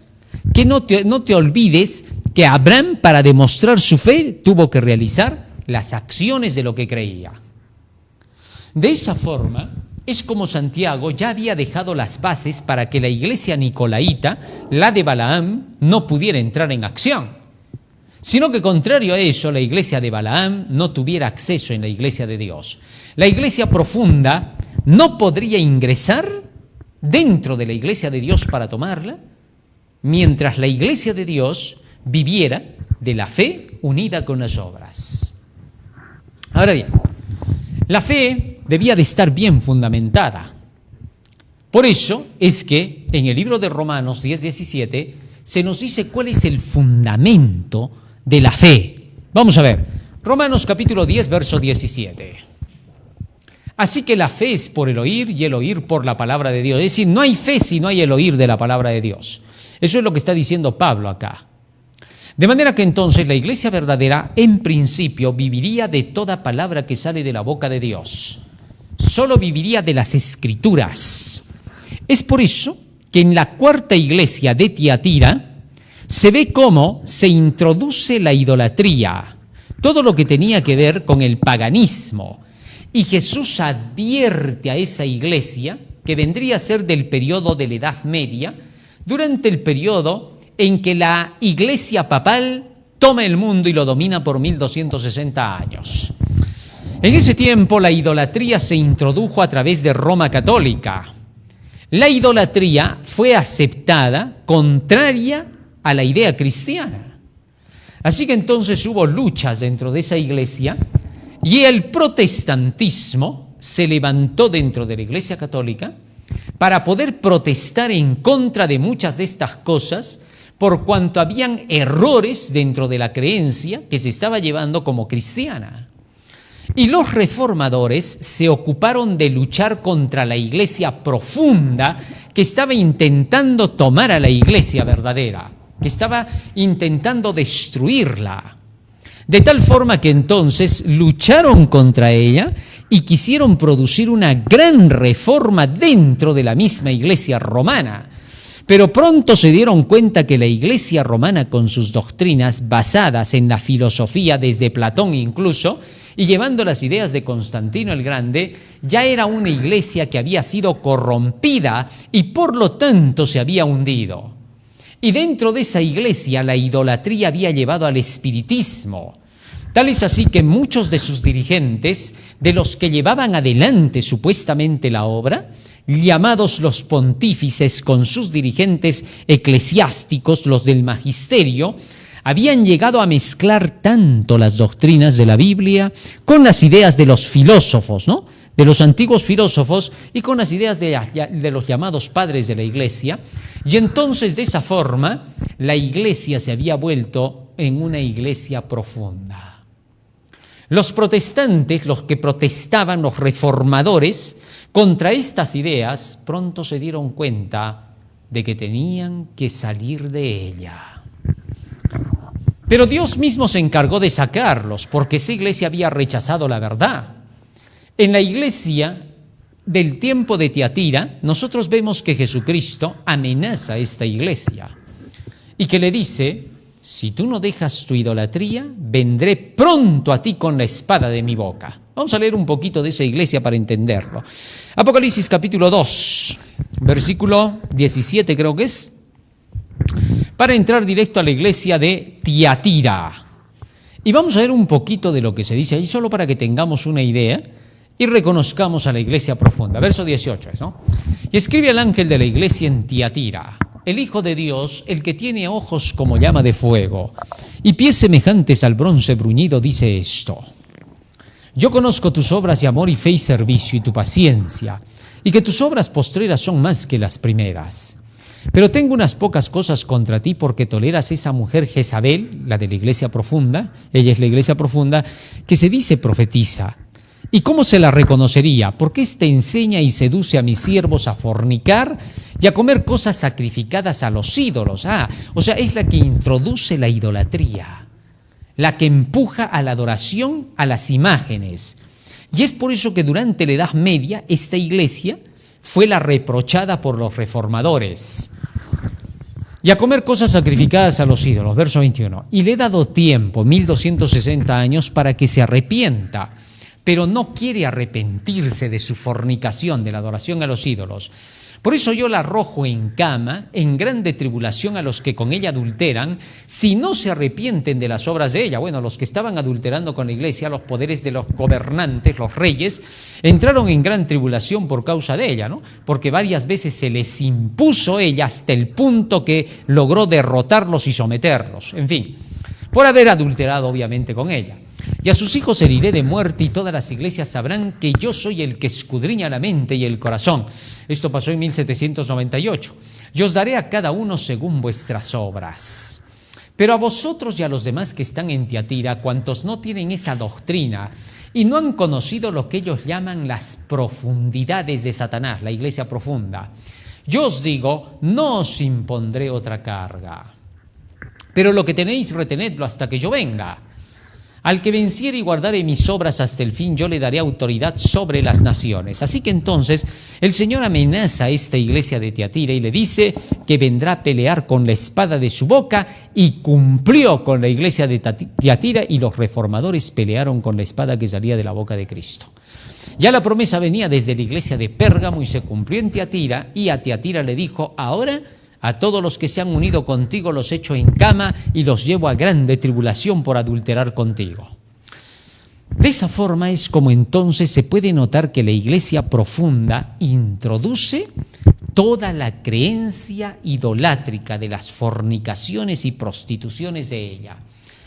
Que no te olvides que Abraham, para demostrar su fe, tuvo que realizar las acciones de lo que creía. De esa forma, es como Santiago ya había dejado las bases para que la iglesia nicolaíta, la de Balaam, no pudiera entrar en acción, sino que contrario a eso, la iglesia de Balaam no tuviera acceso en la iglesia de Dios. La iglesia profunda no podría ingresar dentro de la iglesia de Dios para tomarla, mientras la iglesia de Dios viviera de la fe unida con las obras. Ahora bien, la fe debía de estar bien fundamentada. Por eso es que en el libro de Romanos 10:17 se nos dice cuál es el fundamento de la fe. Vamos a ver, Romanos capítulo 10, verso 17. Así que la fe es por el oír y el oír por la palabra de Dios. Es decir, no hay fe si no hay el oír de la palabra de Dios. Eso es lo que está diciendo Pablo acá. De manera que entonces la iglesia verdadera, en principio, viviría de toda palabra que sale de la boca de Dios. Solo viviría de las Escrituras. Es por eso que en la cuarta iglesia de Tiatira se ve cómo se introduce la idolatría, todo lo que tenía que ver con el paganismo. Y Jesús advierte a esa iglesia, que vendría a ser del periodo de la Edad Media, durante el periodo en que la iglesia papal toma el mundo y lo domina por 1260 años. En ese tiempo la idolatría se introdujo a través de Roma católica. La idolatría fue aceptada contraria a la idea cristiana. Así que entonces hubo luchas dentro de esa iglesia y el protestantismo se levantó dentro de la iglesia católica para poder protestar en contra de muchas de estas cosas, por cuanto habían errores dentro de la creencia que se estaba llevando como cristiana. Y los reformadores se ocuparon de luchar contra la iglesia profunda que estaba intentando tomar a la iglesia verdadera, que estaba intentando destruirla. De tal forma que entonces lucharon contra ella y quisieron producir una gran reforma dentro de la misma iglesia romana. Pero pronto se dieron cuenta que la iglesia romana, con sus doctrinas basadas en la filosofía desde Platón incluso, y llevando las ideas de Constantino el Grande, ya era una iglesia que había sido corrompida y por lo tanto se había hundido. Y dentro de esa iglesia la idolatría había llevado al espiritismo. Tal es así que muchos de sus dirigentes, de los que llevaban adelante supuestamente la obra, llamados los pontífices con sus dirigentes eclesiásticos, los del magisterio, habían llegado a mezclar tanto las doctrinas de la Biblia con las ideas de los filósofos, ¿no?, de los antiguos filósofos, y con las ideas de los llamados padres de la iglesia. Y entonces de esa forma la iglesia se había vuelto en una iglesia profunda. Los protestantes, los que protestaban, los reformadores, contra estas ideas, pronto se dieron cuenta de que tenían que salir de ella. Pero Dios mismo se encargó de sacarlos, porque esa iglesia había rechazado la verdad. En la iglesia del tiempo de Tiatira, nosotros vemos que Jesucristo amenaza a esta iglesia y que le dice: si tú no dejas tu idolatría, vendré pronto a ti con la espada de mi boca. Vamos a leer un poquito de esa iglesia para entenderlo. Apocalipsis capítulo 2, versículo 17 creo que es, para entrar directo a la iglesia de Tiatira. Y vamos a ver un poquito de lo que se dice ahí, solo para que tengamos una idea y reconozcamos a la iglesia profunda. Verso 18, ¿no? Y escribe al ángel de la iglesia en Tiatira: el Hijo de Dios, el que tiene ojos como llama de fuego y pies semejantes al bronce bruñido, dice esto: yo conozco tus obras de amor y fe y servicio y tu paciencia, y que tus obras postreras son más que las primeras. Pero tengo unas pocas cosas contra ti, porque toleras esa mujer Jezabel, la de la iglesia profunda, ella es la iglesia profunda, que se dice profetiza. ¿Y cómo se la reconocería? Porque éste enseña y seduce a mis siervos a fornicar y a comer cosas sacrificadas a los ídolos. O sea, es la que introduce la idolatría, la que empuja a la adoración a las imágenes. Y es por eso que durante la Edad Media esta iglesia fue la reprochada por los reformadores. Y a comer cosas sacrificadas a los ídolos. Verso 21. Y le he dado tiempo, 1260 años, para que se arrepienta, pero no quiere arrepentirse de su fornicación, de la adoración a los ídolos. Por eso yo la arrojo en cama, en grande tribulación a los que con ella adulteran, si no se arrepienten de las obras de ella. Bueno, los que estaban adulterando con la iglesia, los poderes de los gobernantes, los reyes, entraron en gran tribulación por causa de ella, ¿no? Porque varias veces se les impuso ella hasta el punto que logró derrotarlos y someterlos. En fin, por haber adulterado obviamente con ella. Y a sus hijos heriré de muerte, y todas las iglesias sabrán que yo soy el que escudriña la mente y el corazón. Esto pasó en 1798. Y os daré a cada uno según vuestras obras. Pero a vosotros y a los demás que están en Tiatira, cuantos no tienen esa doctrina y no han conocido lo que ellos llaman las profundidades de Satanás, la iglesia profunda, yo os digo, no os impondré otra carga. Pero lo que tenéis, retenedlo hasta que yo venga. Al que venciere y guardare mis obras hasta el fin, yo le daré autoridad sobre las naciones. Así que entonces el Señor amenaza a esta iglesia de Tiatira y le dice que vendrá a pelear con la espada de su boca, y cumplió con la iglesia de Tiatira, y los reformadores pelearon con la espada que salía de la boca de Cristo. Ya la promesa venía desde la iglesia de Pérgamo y se cumplió en Tiatira, y a Tiatira le dijo: ahora a todos los que se han unido contigo los echo en cama y los llevo a grande tribulación por adulterar contigo. De esa forma es como entonces se puede notar que la iglesia profunda introduce toda la creencia idolátrica de las fornicaciones y prostituciones de ella.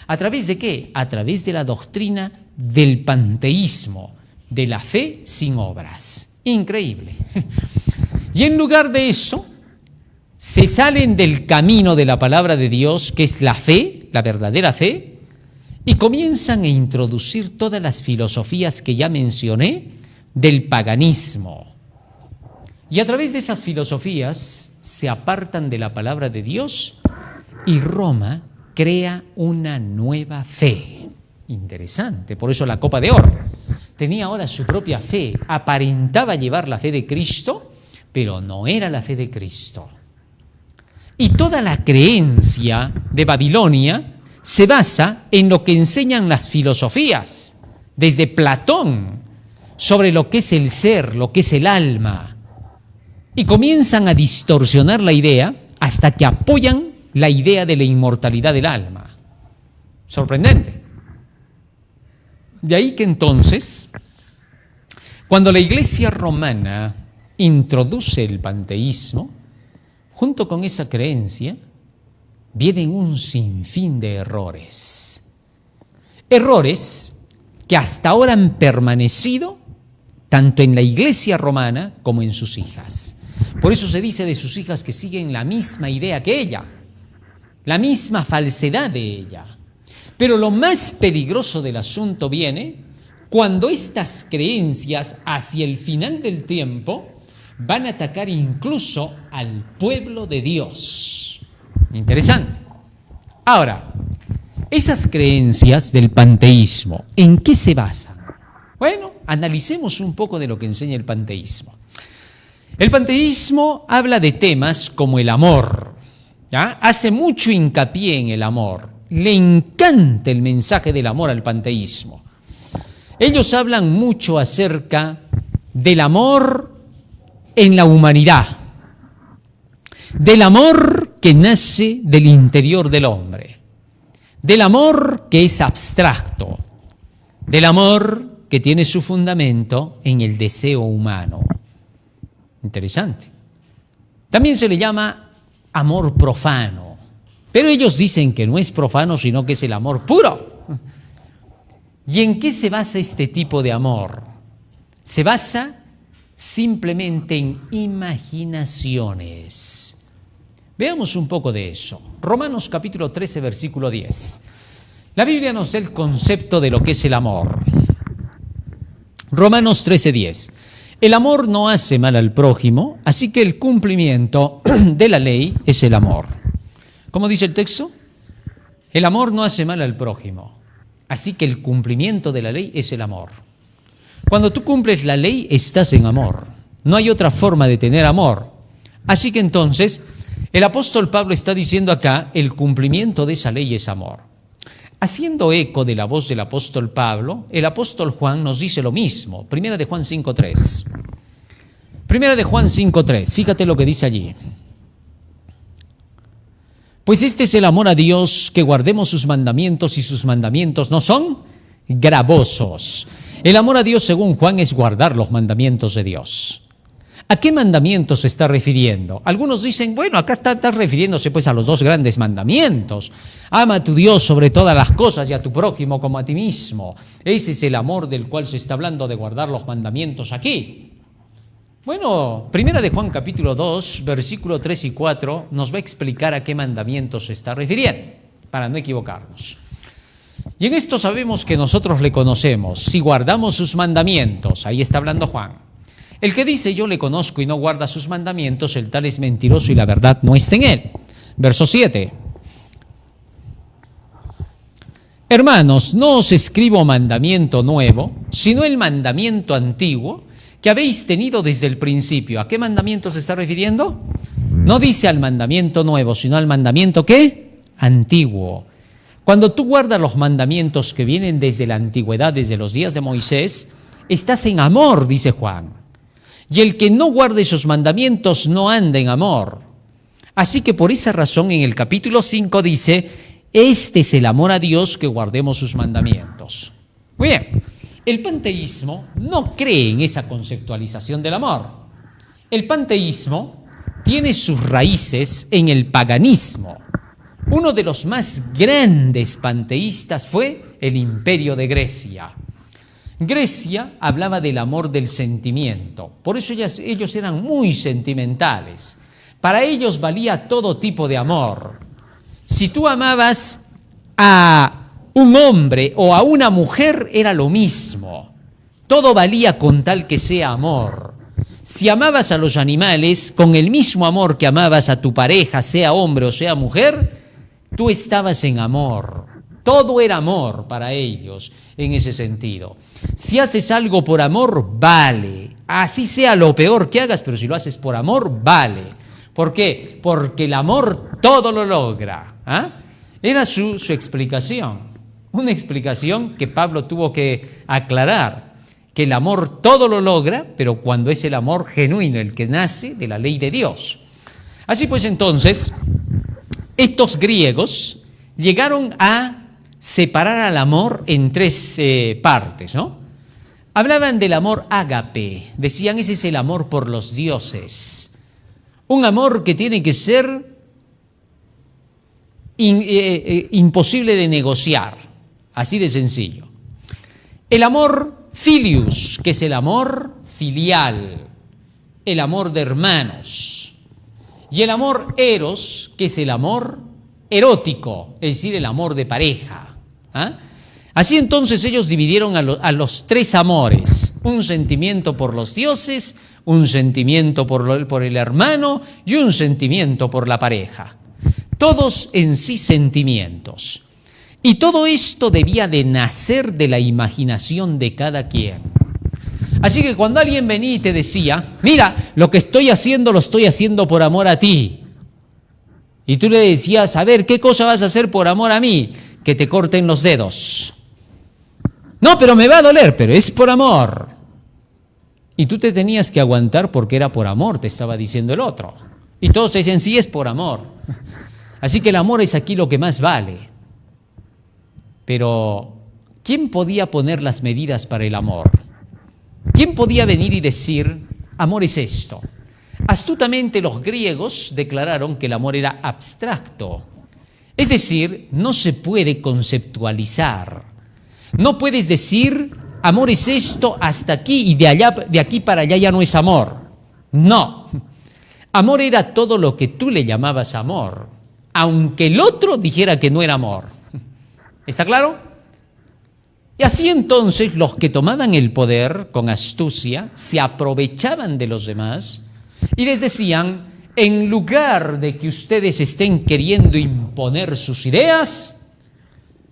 ¿A través de qué? A través de la doctrina del panteísmo, de la fe sin obras. Increíble. Y en lugar de eso, se salen del camino de la palabra de Dios, que es la fe, la verdadera fe, y comienzan a introducir todas las filosofías que ya mencioné del paganismo. Y a través de esas filosofías se apartan de la palabra de Dios, y Roma crea una nueva fe. Interesante, por eso la copa de oro. Tenía ahora su propia fe, aparentaba llevar la fe de Cristo, pero no era la fe de Cristo. Y toda la creencia de Babilonia se basa en lo que enseñan las filosofías, desde Platón, sobre lo que es el ser, lo que es el alma. Y comienzan a distorsionar la idea hasta que apoyan la idea de la inmortalidad del alma. Sorprendente. De ahí que entonces, cuando la iglesia romana introduce el panteísmo, junto con esa creencia, vienen un sinfín de errores. Errores que hasta ahora han permanecido tanto en la iglesia romana como en sus hijas. Por eso se dice de sus hijas que siguen la misma idea que ella, la misma falsedad de ella. Pero lo más peligroso del asunto viene cuando estas creencias, hacia el final del tiempo, van a atacar incluso al pueblo de Dios. Interesante. Ahora, esas creencias del panteísmo, ¿en qué se basan? Bueno, analicemos un poco de lo que enseña el panteísmo. El panteísmo habla de temas como el amor, ¿ya? Hace mucho hincapié en el amor. Le encanta el mensaje del amor al panteísmo. Ellos hablan mucho acerca del amor en la humanidad, del amor que nace del interior del hombre, del amor que es abstracto, del amor que tiene su fundamento en el deseo humano. Interesante. También se le llama amor profano, pero ellos dicen que no es profano, sino que es el amor puro. ¿Y en qué se basa este tipo de amor? Se basa simplemente en imaginaciones. Veamos un poco de eso. Romanos capítulo 13, versículo 10. La Biblia nos da el concepto de lo que es el amor. Romanos 13, 10. El amor no hace mal al prójimo, así que el cumplimiento de la ley es el amor. ¿Cómo dice el texto? El amor no hace mal al prójimo, así que el cumplimiento de la ley es el amor. Cuando tú cumples la ley, estás en amor. No hay otra forma de tener amor. Así que entonces, el apóstol Pablo está diciendo acá, el cumplimiento de esa ley es amor. Haciendo eco de la voz del apóstol Pablo, el apóstol Juan nos dice lo mismo. Primera de Juan 5:3. Primera de Juan 5:3. Fíjate lo que dice allí. Pues este es el amor a Dios, que guardemos sus mandamientos, y sus mandamientos no son gravosos. El amor a Dios, según Juan, es guardar los mandamientos de Dios. ¿A qué mandamientos se está refiriendo? Algunos dicen, bueno, acá está refiriéndose pues a los dos grandes mandamientos. Ama a tu Dios sobre todas las cosas y a tu prójimo como a ti mismo. Ese es el amor del cual se está hablando, de guardar los mandamientos aquí. Bueno, primera de Juan capítulo 2, versículo 3 y 4 nos va a explicar a qué mandamientos se está refiriendo. para no equivocarnos. Y en esto sabemos que nosotros le conocemos, si guardamos sus mandamientos. Ahí está hablando Juan. El que dice yo le conozco y no guarda sus mandamientos, el tal es mentiroso y la verdad no está en él. Verso 7. Hermanos, no os escribo mandamiento nuevo, sino el mandamiento antiguo que habéis tenido desde el principio. ¿A qué mandamiento se está refiriendo? No dice al mandamiento nuevo, sino al mandamiento ¿qué? Antiguo. Cuando tú guardas los mandamientos que vienen desde la antigüedad, desde los días de Moisés, estás en amor, dice Juan. Y el que no guarde esos mandamientos no anda en amor. Así que por esa razón en el capítulo 5 dice, este es el amor a Dios, que guardemos sus mandamientos. Muy bien, el panteísmo no cree en esa conceptualización del amor. El panteísmo tiene sus raíces en el paganismo. Uno de los más grandes panteístas fue el Imperio de Grecia. Grecia hablaba del amor del sentimiento, por eso ellos eran muy sentimentales. Para ellos valía todo tipo de amor. Si tú amabas a un hombre o a una mujer, era lo mismo. Todo valía con tal que sea amor. Si amabas a los animales, con el mismo amor que amabas a tu pareja, sea hombre o sea mujer, tú estabas en amor. Todo era amor para ellos en ese sentido. Si haces algo por amor, vale. Así sea lo peor que hagas, pero si lo haces por amor, vale. ¿Por qué? Porque el amor todo lo logra. Era su explicación. Una explicación que Pablo tuvo que aclarar. Que el amor todo lo logra, pero cuando es el amor genuino, el que nace de la ley de Dios. Así pues entonces, estos griegos llegaron a separar al amor en tres partes, ¿no? Hablaban del amor ágape, decían ese es el amor por los dioses. Un amor que tiene que ser imposible de negociar, así de sencillo. El amor filius, que es el amor filial, el amor de hermanos. Y el amor eros, que es el amor erótico, es decir, el amor de pareja. Así entonces ellos dividieron a los tres amores, un sentimiento por los dioses, un sentimiento por el hermano y un sentimiento por la pareja. Todos en sí sentimientos. Y todo esto debía de nacer de la imaginación de cada quien. Así que cuando alguien venía y te decía, mira, lo que estoy haciendo lo estoy haciendo por amor a ti. Y tú le decías, a ver, ¿qué cosa vas a hacer por amor a mí? Que te corten los dedos. No, pero me va a doler, pero es por amor. Y tú te tenías que aguantar porque era por amor, te estaba diciendo el otro. Y todos te dicen, sí, es por amor. Así que el amor es aquí lo que más vale. Pero, ¿quién podía poner las medidas para el amor? ¿Quién podía venir y decir, amor es esto? Astutamente los griegos declararon que el amor era abstracto. Es decir, no se puede conceptualizar. No puedes decir, amor es esto hasta aquí y de aquí para allá ya no es amor. No. Amor era todo lo que tú le llamabas amor, aunque el otro dijera que no era amor. ¿Está claro? Y así entonces los que tomaban el poder con astucia se aprovechaban de los demás y les decían, en lugar de que ustedes estén queriendo imponer sus ideas,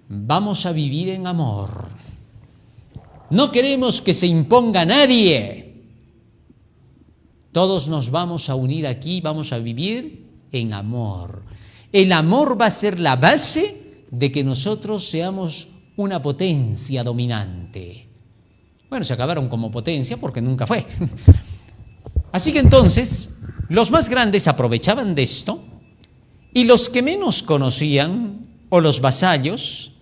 vamos a vivir en amor. No queremos que se imponga a nadie. Todos nos vamos a unir aquí, vamos a vivir en amor. El amor va a ser la base de que nosotros seamos una potencia dominante. Bueno, se acabaron como potencia porque nunca fue. Así que entonces, los más grandes aprovechaban de esto y los que menos conocían, o los vasallos,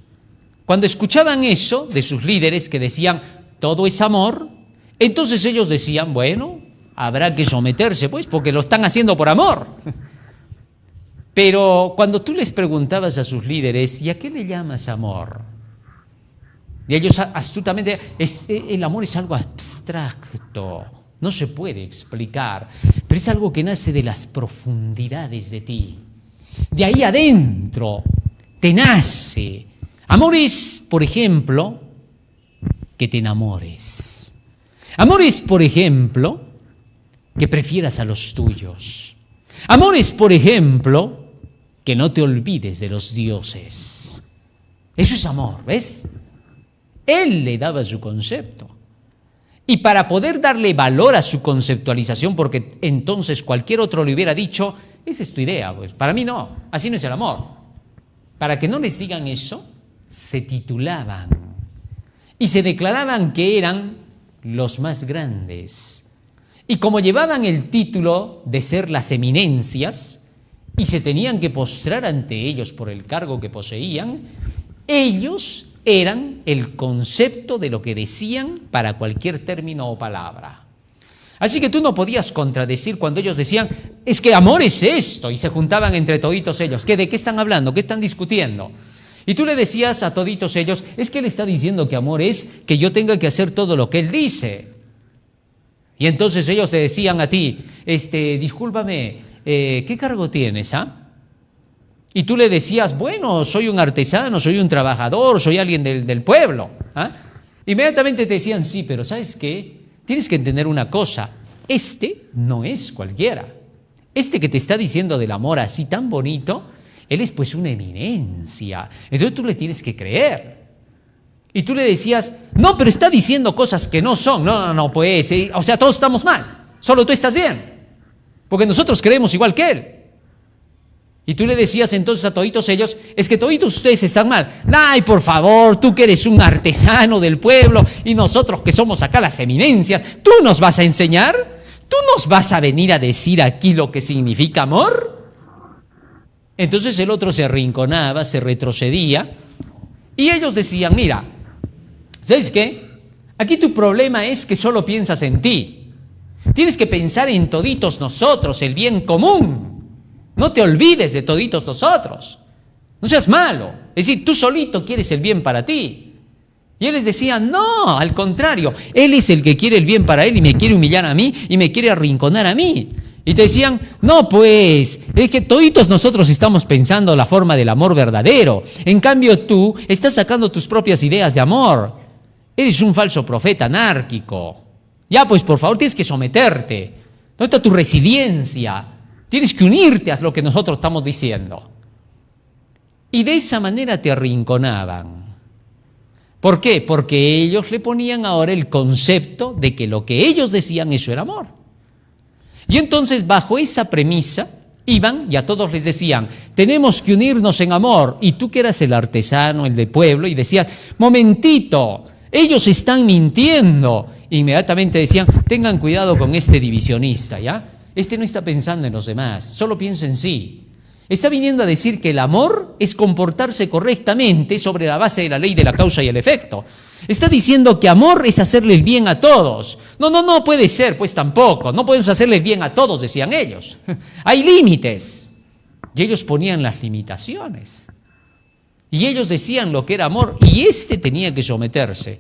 cuando escuchaban eso de sus líderes que decían, todo es amor, entonces ellos decían, bueno, habrá que someterse, pues, porque lo están haciendo por amor. Pero cuando tú les preguntabas a sus líderes, ¿y a qué le llamas amor? Y ellos astutamente, el amor es algo abstracto, no se puede explicar, pero es algo que nace de las profundidades de ti. De ahí adentro te nace. Amor es, por ejemplo, que te enamores. Amor es, por ejemplo, que prefieras a los tuyos. Amor es, por ejemplo, que no te olvides de los dioses. Eso es amor, ¿ves? Él le daba su concepto. Y para poder darle valor a su conceptualización, porque entonces cualquier otro le hubiera dicho, esa es tu idea, pues para mí no, así no es el amor. Para que no les digan eso, se titulaban y se declaraban que eran los más grandes. Y como llevaban el título de ser las eminencias y se tenían que postrar ante ellos por el cargo que poseían, ellos eran el concepto de lo que decían para cualquier término o palabra. Así que tú no podías contradecir cuando ellos decían, es que amor es esto, y se juntaban entre toditos ellos. ¿De qué están hablando? ¿Qué están discutiendo? Y tú le decías a toditos ellos, es que él está diciendo que amor es que yo tenga que hacer todo lo que él dice. Y entonces ellos te decían a ti, discúlpame, ¿qué cargo tienes, Y tú le decías, bueno, soy un artesano, soy un trabajador, soy alguien del pueblo. Inmediatamente te decían, sí, pero ¿sabes qué? Tienes que entender una cosa, no es cualquiera. Que te está diciendo del amor así tan bonito, él es pues una eminencia. Entonces tú le tienes que creer. Y tú le decías, no, pero está diciendo cosas que no son. No, pues, o sea, todos estamos mal, solo tú estás bien, porque nosotros creemos igual que él. Y tú le decías entonces a toditos ellos, es que toditos ustedes están mal. Ay, por favor, tú que eres un artesano del pueblo y nosotros que somos acá las eminencias, ¿tú nos vas a enseñar? ¿Tú nos vas a venir a decir aquí lo que significa amor? Entonces el otro se arrinconaba, se retrocedía y ellos decían, mira, ¿sabes qué? Aquí tu problema es que solo piensas en ti. Tienes que pensar en toditos nosotros, el bien común. No te olvides de toditos nosotros. No seas malo. Es decir, tú solito quieres el bien para ti. Y él les decía, no, al contrario. Él es el que quiere el bien para él y me quiere humillar a mí y me quiere arrinconar a mí. Y te decían, no pues, es que toditos nosotros estamos pensando la forma del amor verdadero. En cambio tú estás sacando tus propias ideas de amor. Eres un falso profeta anárquico. Ya pues, por favor, tienes que someterte. ¿Dónde está tu resiliencia? Tienes que unirte a lo que nosotros estamos diciendo. Y de esa manera te arrinconaban. ¿Por qué? Porque ellos le ponían ahora el concepto de que lo que ellos decían eso era amor. Y entonces bajo esa premisa iban y a todos les decían, tenemos que unirnos en amor. Y tú que eras el artesano, el de pueblo, y decías, momentito, ellos están mintiendo. Inmediatamente decían, tengan cuidado con este divisionista, ¿ya? No está pensando en los demás, solo piensa en sí. Está viniendo a decir que el amor es comportarse correctamente sobre la base de la ley de la causa y el efecto. Está diciendo que amor es hacerle el bien a todos. No puede ser, pues tampoco. No podemos hacerle el bien a todos, decían ellos. Hay límites. Y ellos ponían las limitaciones. Y ellos decían lo que era amor y tenía que someterse.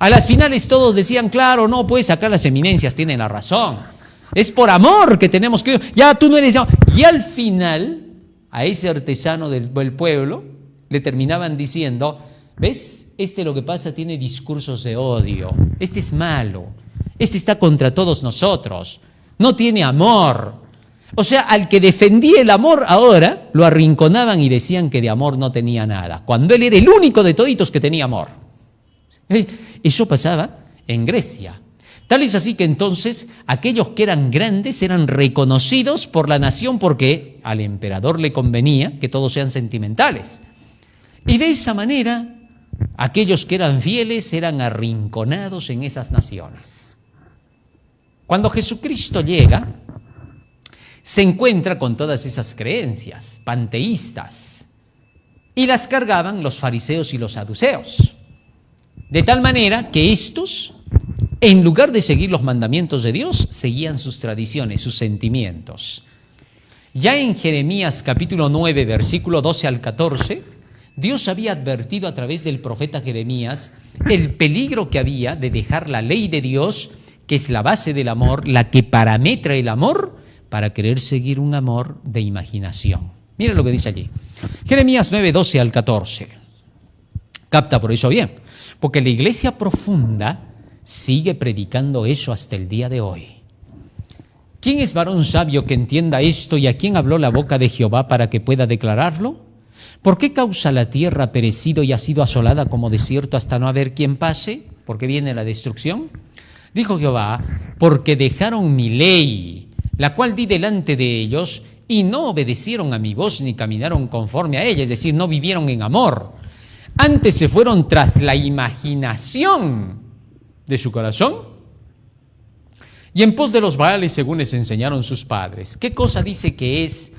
A las finales todos decían, claro, no, pues acá las eminencias tienen la razón. Es por amor que tenemos que... Ya tú no eres... Y al final, a ese artesano del pueblo, le terminaban diciendo, ¿ves? Lo que pasa tiene discursos de odio. Es malo. Está contra todos nosotros. No tiene amor. O sea, al que defendía el amor ahora, lo arrinconaban y decían que de amor no tenía nada. Cuando él era el único de toditos que tenía amor. Eso pasaba en Grecia. Tal es así que entonces aquellos que eran grandes eran reconocidos por la nación porque al emperador le convenía que todos sean sentimentales. Y de esa manera, aquellos que eran fieles eran arrinconados en esas naciones. Cuando Jesucristo llega, se encuentra con todas esas creencias panteístas y las cargaban los fariseos y los saduceos. De tal manera que estos, en lugar de seguir los mandamientos de Dios, seguían sus tradiciones, sus sentimientos. Ya en Jeremías capítulo 9, versículo 12 al 14, Dios había advertido a través del profeta Jeremías el peligro que había de dejar la ley de Dios, que es la base del amor, la que parametra el amor, para querer seguir un amor de imaginación. Mira lo que dice allí. Jeremías 9, 12 al 14. Capta por eso bien, porque la iglesia profunda sigue predicando eso hasta el día de hoy. ¿Quién es varón sabio que entienda esto y a quién habló la boca de Jehová para que pueda declararlo? ¿Por qué causa la tierra perecido y ha sido asolada como desierto hasta no haber quien pase? ¿Por qué viene la destrucción? Dijo Jehová, porque dejaron mi ley, la cual di delante de ellos, y no obedecieron a mi voz ni caminaron conforme a ella, es decir, no vivieron en amor. Antes se fueron tras la imaginación de su corazón y en pos de los Baales según les enseñaron sus padres. ¿Qué cosa dice que es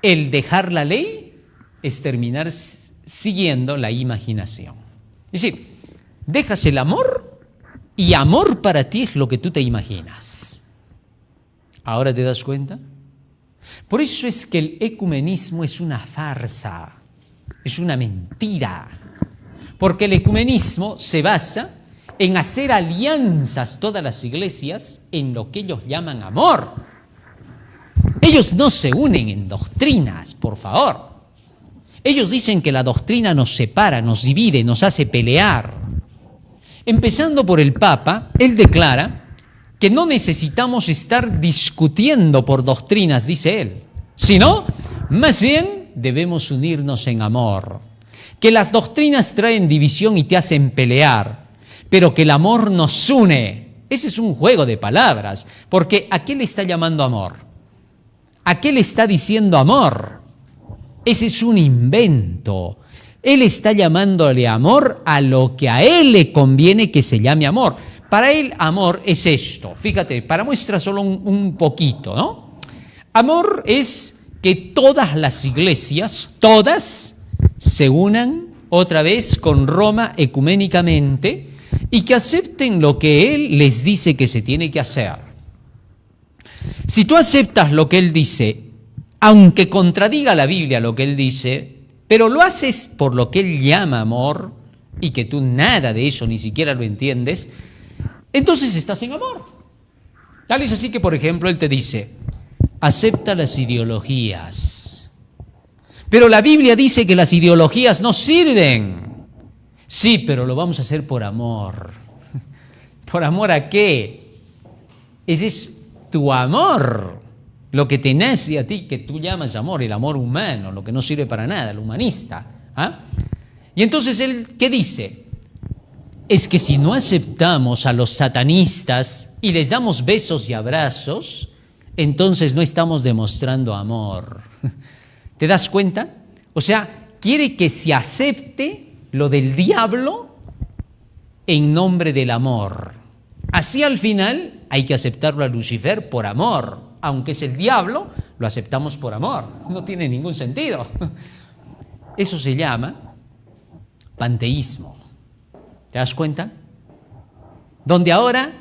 el dejar la ley? Es terminar siguiendo la imaginación. Es decir, dejas el amor y amor para ti es lo que tú te imaginas. ¿Ahora te das cuenta? Por eso es que el ecumenismo es una farsa, es una mentira. Porque el ecumenismo se basa en hacer alianzas todas las iglesias en lo que ellos llaman amor. Ellos no se unen en doctrinas, por favor. Ellos dicen que la doctrina nos separa, nos divide, nos hace pelear. Empezando por el Papa, él declara que no necesitamos estar discutiendo por doctrinas, dice él, sino, más bien, debemos unirnos en amor. Que las doctrinas traen división y te hacen pelear, pero que el amor nos une. Ese es un juego de palabras, porque ¿a qué le está llamando amor? ¿A qué le está diciendo amor? Ese es un invento. Él está llamándole amor a lo que a él le conviene que se llame amor. Para él, amor es esto. Fíjate, para muestra solo un poquito, ¿no? Amor es que todas las iglesias, todas, se unan otra vez con Roma ecuménicamente y que acepten lo que él les dice que se tiene que hacer. Si tú aceptas lo que él dice, aunque contradiga la Biblia lo que él dice, pero lo haces por lo que él llama amor y que tú nada de eso ni siquiera lo entiendes, entonces estás en amor. Tal es así que, por ejemplo, él te dice, acepta las ideologías. Pero la Biblia dice que las ideologías no sirven. Sí, pero lo vamos a hacer por amor. ¿Por amor a qué? Ese es tu amor, lo que te nace a ti, que tú llamas amor, el amor humano, lo que no sirve para nada, el humanista. ¿Ah? Y entonces él, ¿qué dice? Es que si no aceptamos a los satanistas y les damos besos y abrazos, entonces no estamos demostrando amor. ¿Te das cuenta? O sea, quiere que se acepte lo del diablo en nombre del amor. Así al final hay que aceptarlo a Lucifer por amor. Aunque es el diablo, lo aceptamos por amor. No tiene ningún sentido. Eso se llama panteísmo. ¿Te das cuenta? Donde ahora,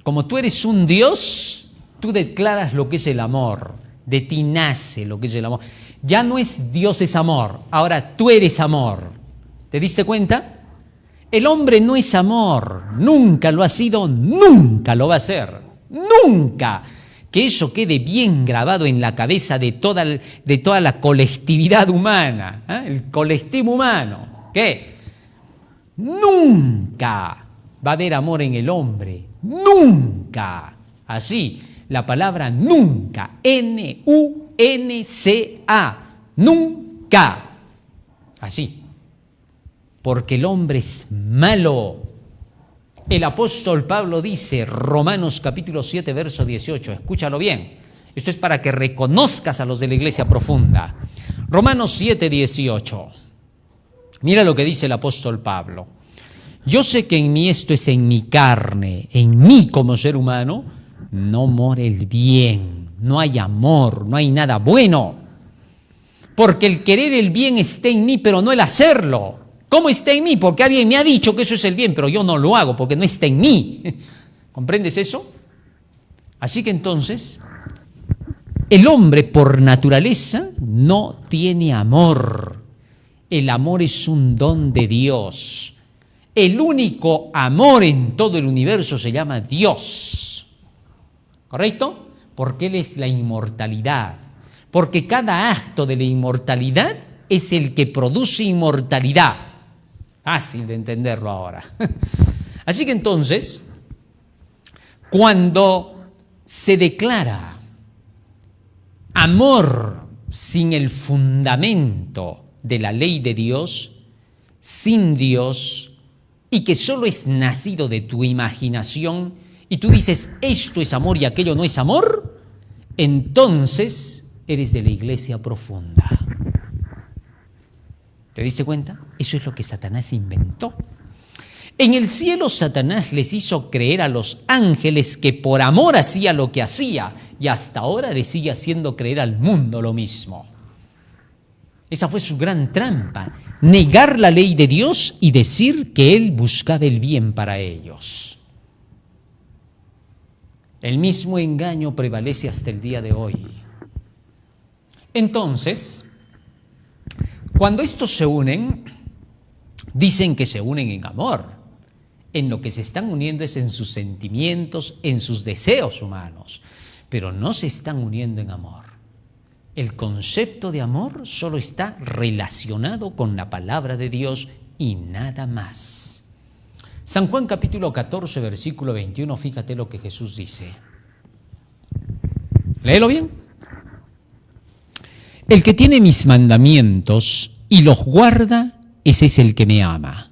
como tú eres un Dios, tú declaras lo que es el amor. De ti nace lo que es el amor. Ya no es Dios es amor, ahora tú eres amor. ¿Te diste cuenta? El hombre no es amor, nunca lo ha sido, nunca lo va a ser, nunca. Que eso quede bien grabado en la cabeza de toda la colectividad humana, ¿eh? El colectivo humano, ¿qué? Nunca va a haber amor en el hombre, nunca. Así, la palabra nunca, N-U-N-C-A, nunca. Así. Porque el hombre es malo. El apóstol Pablo dice, Romanos capítulo 7, verso 18, escúchalo bien, esto es para que reconozcas a los de la iglesia profunda. Romanos 7, 18, mira lo que dice el apóstol Pablo. Yo sé que en mí, esto es en mi carne, en mí como ser humano, no mora el bien, no hay amor, no hay nada bueno. Porque el querer el bien está en mí, pero no el hacerlo. ¿Cómo está en mí? Porque alguien me ha dicho que eso es el bien, pero yo no lo hago porque no está en mí. ¿Comprendes eso? Así que entonces, el hombre por naturaleza no tiene amor. El amor es un don de Dios. El único amor en todo el universo se llama Dios. ¿Correcto? Porque Él es la inmortalidad. porque cada acto de la inmortalidad es el que produce inmortalidad. Fácil de entenderlo ahora. Así que entonces, cuando se declara amor sin el fundamento de la ley de Dios, sin Dios, y que solo es nacido de tu imaginación, y tú dices, esto es amor y aquello no es amor, entonces eres de la iglesia profunda. ¿Te diste cuenta? Eso es lo que Satanás inventó. En el cielo Satanás les hizo creer a los ángeles que por amor hacía lo que hacía, y hasta ahora le sigue haciendo creer al mundo lo mismo. Esa fue su gran trampa, negar la ley de Dios y decir que Él buscaba el bien para ellos. El mismo engaño prevalece hasta el día de hoy. Entonces, cuando estos se unen, dicen que se unen en amor. En lo que se están uniendo es en sus sentimientos, en sus deseos humanos, pero no se están uniendo en amor. El concepto de amor solo está relacionado con la palabra de Dios y nada más. San Juan capítulo 14, versículo 21, fíjate lo que Jesús dice. Léelo bien. El que tiene mis mandamientos y los guarda, ese es el que me ama.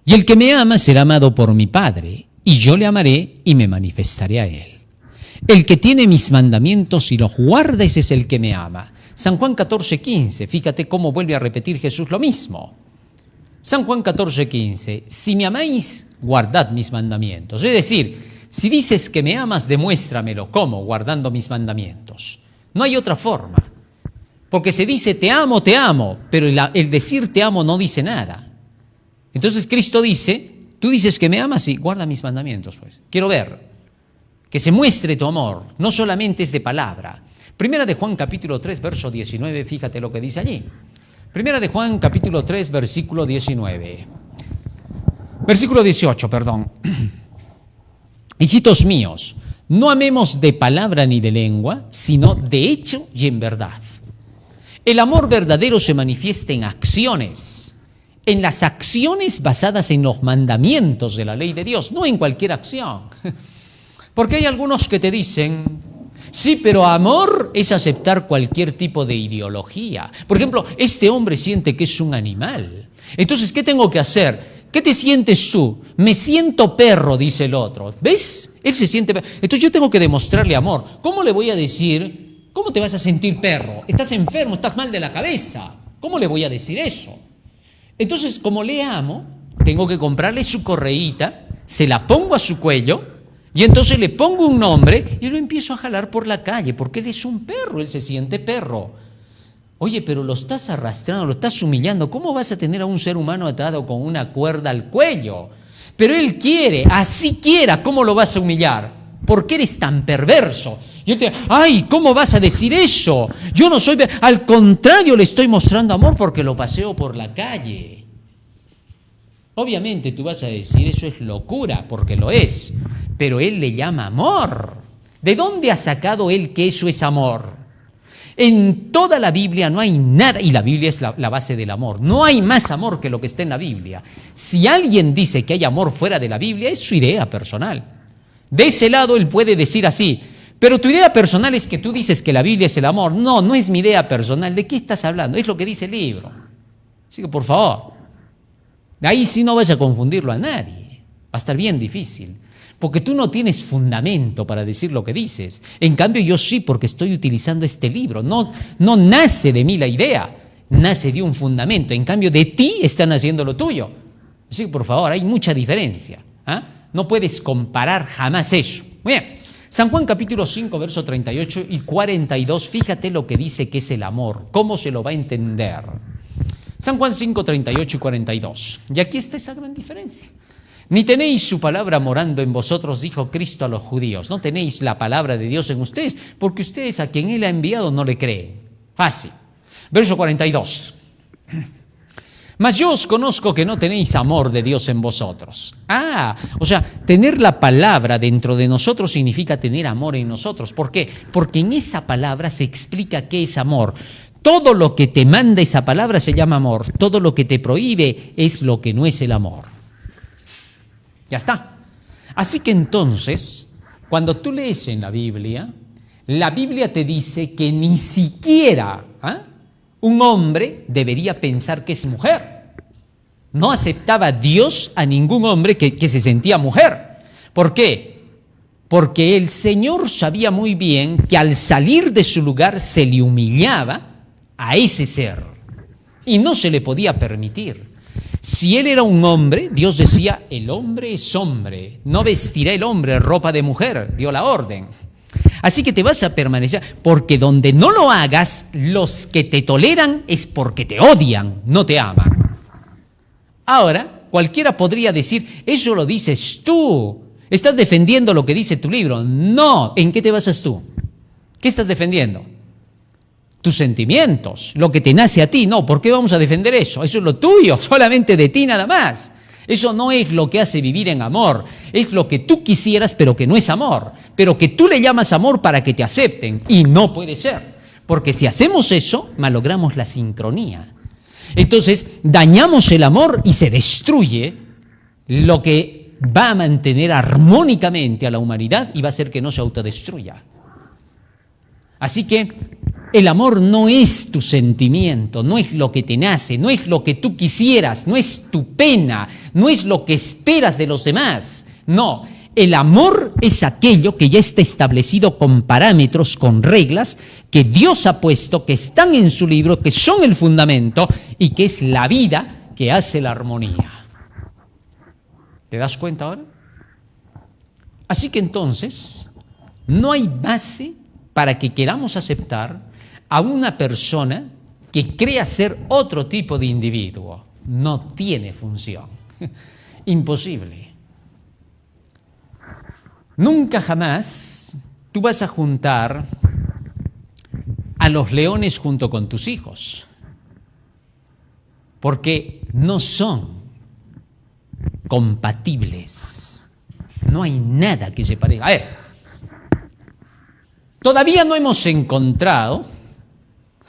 Y el que me ama será amado por mi Padre, y yo le amaré y me manifestaré a él. El que tiene mis mandamientos y los guarda, ese es el que me ama. San Juan 14, 15, fíjate cómo vuelve a repetir Jesús lo mismo. San Juan 14, 15, si me amáis, guardad mis mandamientos. Es decir, si dices que me amas, demuéstramelo. ¿Cómo? Guardando mis mandamientos. No hay otra forma. Porque se dice te amo, pero el decir te amo no dice nada. Entonces Cristo dice, tú dices que me amas y guarda mis mandamientos. Pues. Quiero ver que se muestre tu amor, no solamente es de palabra. Primera de Juan capítulo 3, verso 19, fíjate lo que dice allí. Primera de Juan capítulo 3, versículo 19. Versículo 18, perdón. Hijitos míos, no amemos de palabra ni de lengua, sino de hecho y en verdad. El amor verdadero se manifiesta en acciones, en las acciones basadas en los mandamientos de la ley de Dios, no en cualquier acción. Porque hay algunos que te dicen, sí, pero amor es aceptar cualquier tipo de ideología. Por ejemplo, este hombre siente que es un animal. Entonces, ¿qué tengo que hacer? ¿Qué te sientes tú? Me siento perro, dice el otro. ¿Ves? Él se siente perro. Entonces yo tengo que demostrarle amor. ¿Cómo le voy a decir, cómo te vas a sentir perro? Estás enfermo, estás mal de la cabeza. ¿Cómo le voy a decir eso? Entonces, como le amo, tengo que comprarle su correíta, se la pongo a su cuello, y entonces le pongo un nombre y lo empiezo a jalar por la calle, porque él es un perro, él se siente perro. Oye, pero lo estás arrastrando, lo estás humillando. ¿Cómo vas a tener a un ser humano atado con una cuerda al cuello? Pero él quiere, así quiera, ¿cómo lo vas a humillar? ¿Por qué eres tan perverso? Y él te dice, ay, ¿cómo vas a decir eso? Yo no soy, al contrario, le estoy mostrando amor porque lo paseo por la calle. Obviamente tú vas a decir, eso es locura, porque lo es, pero él le llama amor. ¿De dónde ha sacado él que eso es amor? En toda la Biblia no hay nada, y la Biblia es la base del amor, no hay más amor que lo que está en la Biblia. Si alguien dice que hay amor fuera de la Biblia, es su idea personal. De ese lado él puede decir así, pero tu idea personal es que tú dices que la Biblia es el amor. No, no es mi idea personal. ¿De qué estás hablando? Es lo que dice el libro. Así que por favor, de ahí sí no vayas a confundirlo a nadie. Va a estar bien difícil. Porque tú no tienes fundamento para decir lo que dices. En cambio yo sí, porque estoy utilizando este libro. No nace de mí la idea, nace de un fundamento. En cambio de ti está naciendo lo tuyo. Así que por favor, hay mucha diferencia. No puedes comparar jamás eso. Muy bien. San Juan capítulo 5, verso 38 y 42, fíjate lo que dice que es el amor. ¿Cómo se lo va a entender? San Juan 5, 38 y 42. Y aquí está esa gran diferencia. Ni tenéis su palabra morando en vosotros, dijo Cristo a los judíos. No tenéis la palabra de Dios en ustedes, porque ustedes a quien Él ha enviado no le creen. Fácil. Verso 42. Mas yo os conozco que no tenéis amor de Dios en vosotros. O sea, tener la palabra dentro de nosotros significa tener amor en nosotros. ¿Por qué? Porque en esa palabra se explica qué es amor. Todo lo que te manda esa palabra se llama amor. Todo lo que te prohíbe es lo que no es el amor. Ya está. Así que entonces, cuando tú lees en la Biblia te dice que ni siquiera un hombre debería pensar que es mujer. No aceptaba Dios a ningún hombre que se sentía mujer. ¿Por qué? Porque el Señor sabía muy bien que al salir de su lugar se le humillaba a ese ser y no se le podía permitir. Si él era un hombre, Dios decía, el hombre es hombre, no vestirá el hombre ropa de mujer, dio la orden. Así que te vas a permanecer, porque donde no lo hagas, los que te toleran es porque te odian, no te aman. Ahora, cualquiera podría decir, eso lo dices tú, estás defendiendo lo que dice tu libro. No, ¿en qué te basas tú? ¿Qué estás defendiendo? Tus sentimientos, lo que te nace a ti. No, ¿por qué vamos a defender eso? Eso es lo tuyo, solamente de ti nada más. Eso no es lo que hace vivir en amor, es lo que tú quisieras, pero que no es amor, pero que tú le llamas amor para que te acepten, y no puede ser, porque si hacemos eso, malogramos la sincronía. Entonces, dañamos el amor y se destruye lo que va a mantener armónicamente a la humanidad y va a hacer que no se autodestruya. Así que el amor no es tu sentimiento, no es lo que te nace, no es lo que tú quisieras, no es tu pena, no es lo que esperas de los demás. No, el amor es aquello que ya está establecido con parámetros, con reglas que Dios ha puesto, que están en su libro, que son el fundamento y que es la vida que hace la armonía. ¿Te das cuenta ahora? Así que entonces, no hay base para que queramos aceptar a una persona que crea ser otro tipo de individuo. No tiene función. Imposible. Nunca jamás tú vas a juntar a los leones junto con tus hijos, porque no son compatibles. No hay nada que se parezca. A ver, todavía no hemos encontrado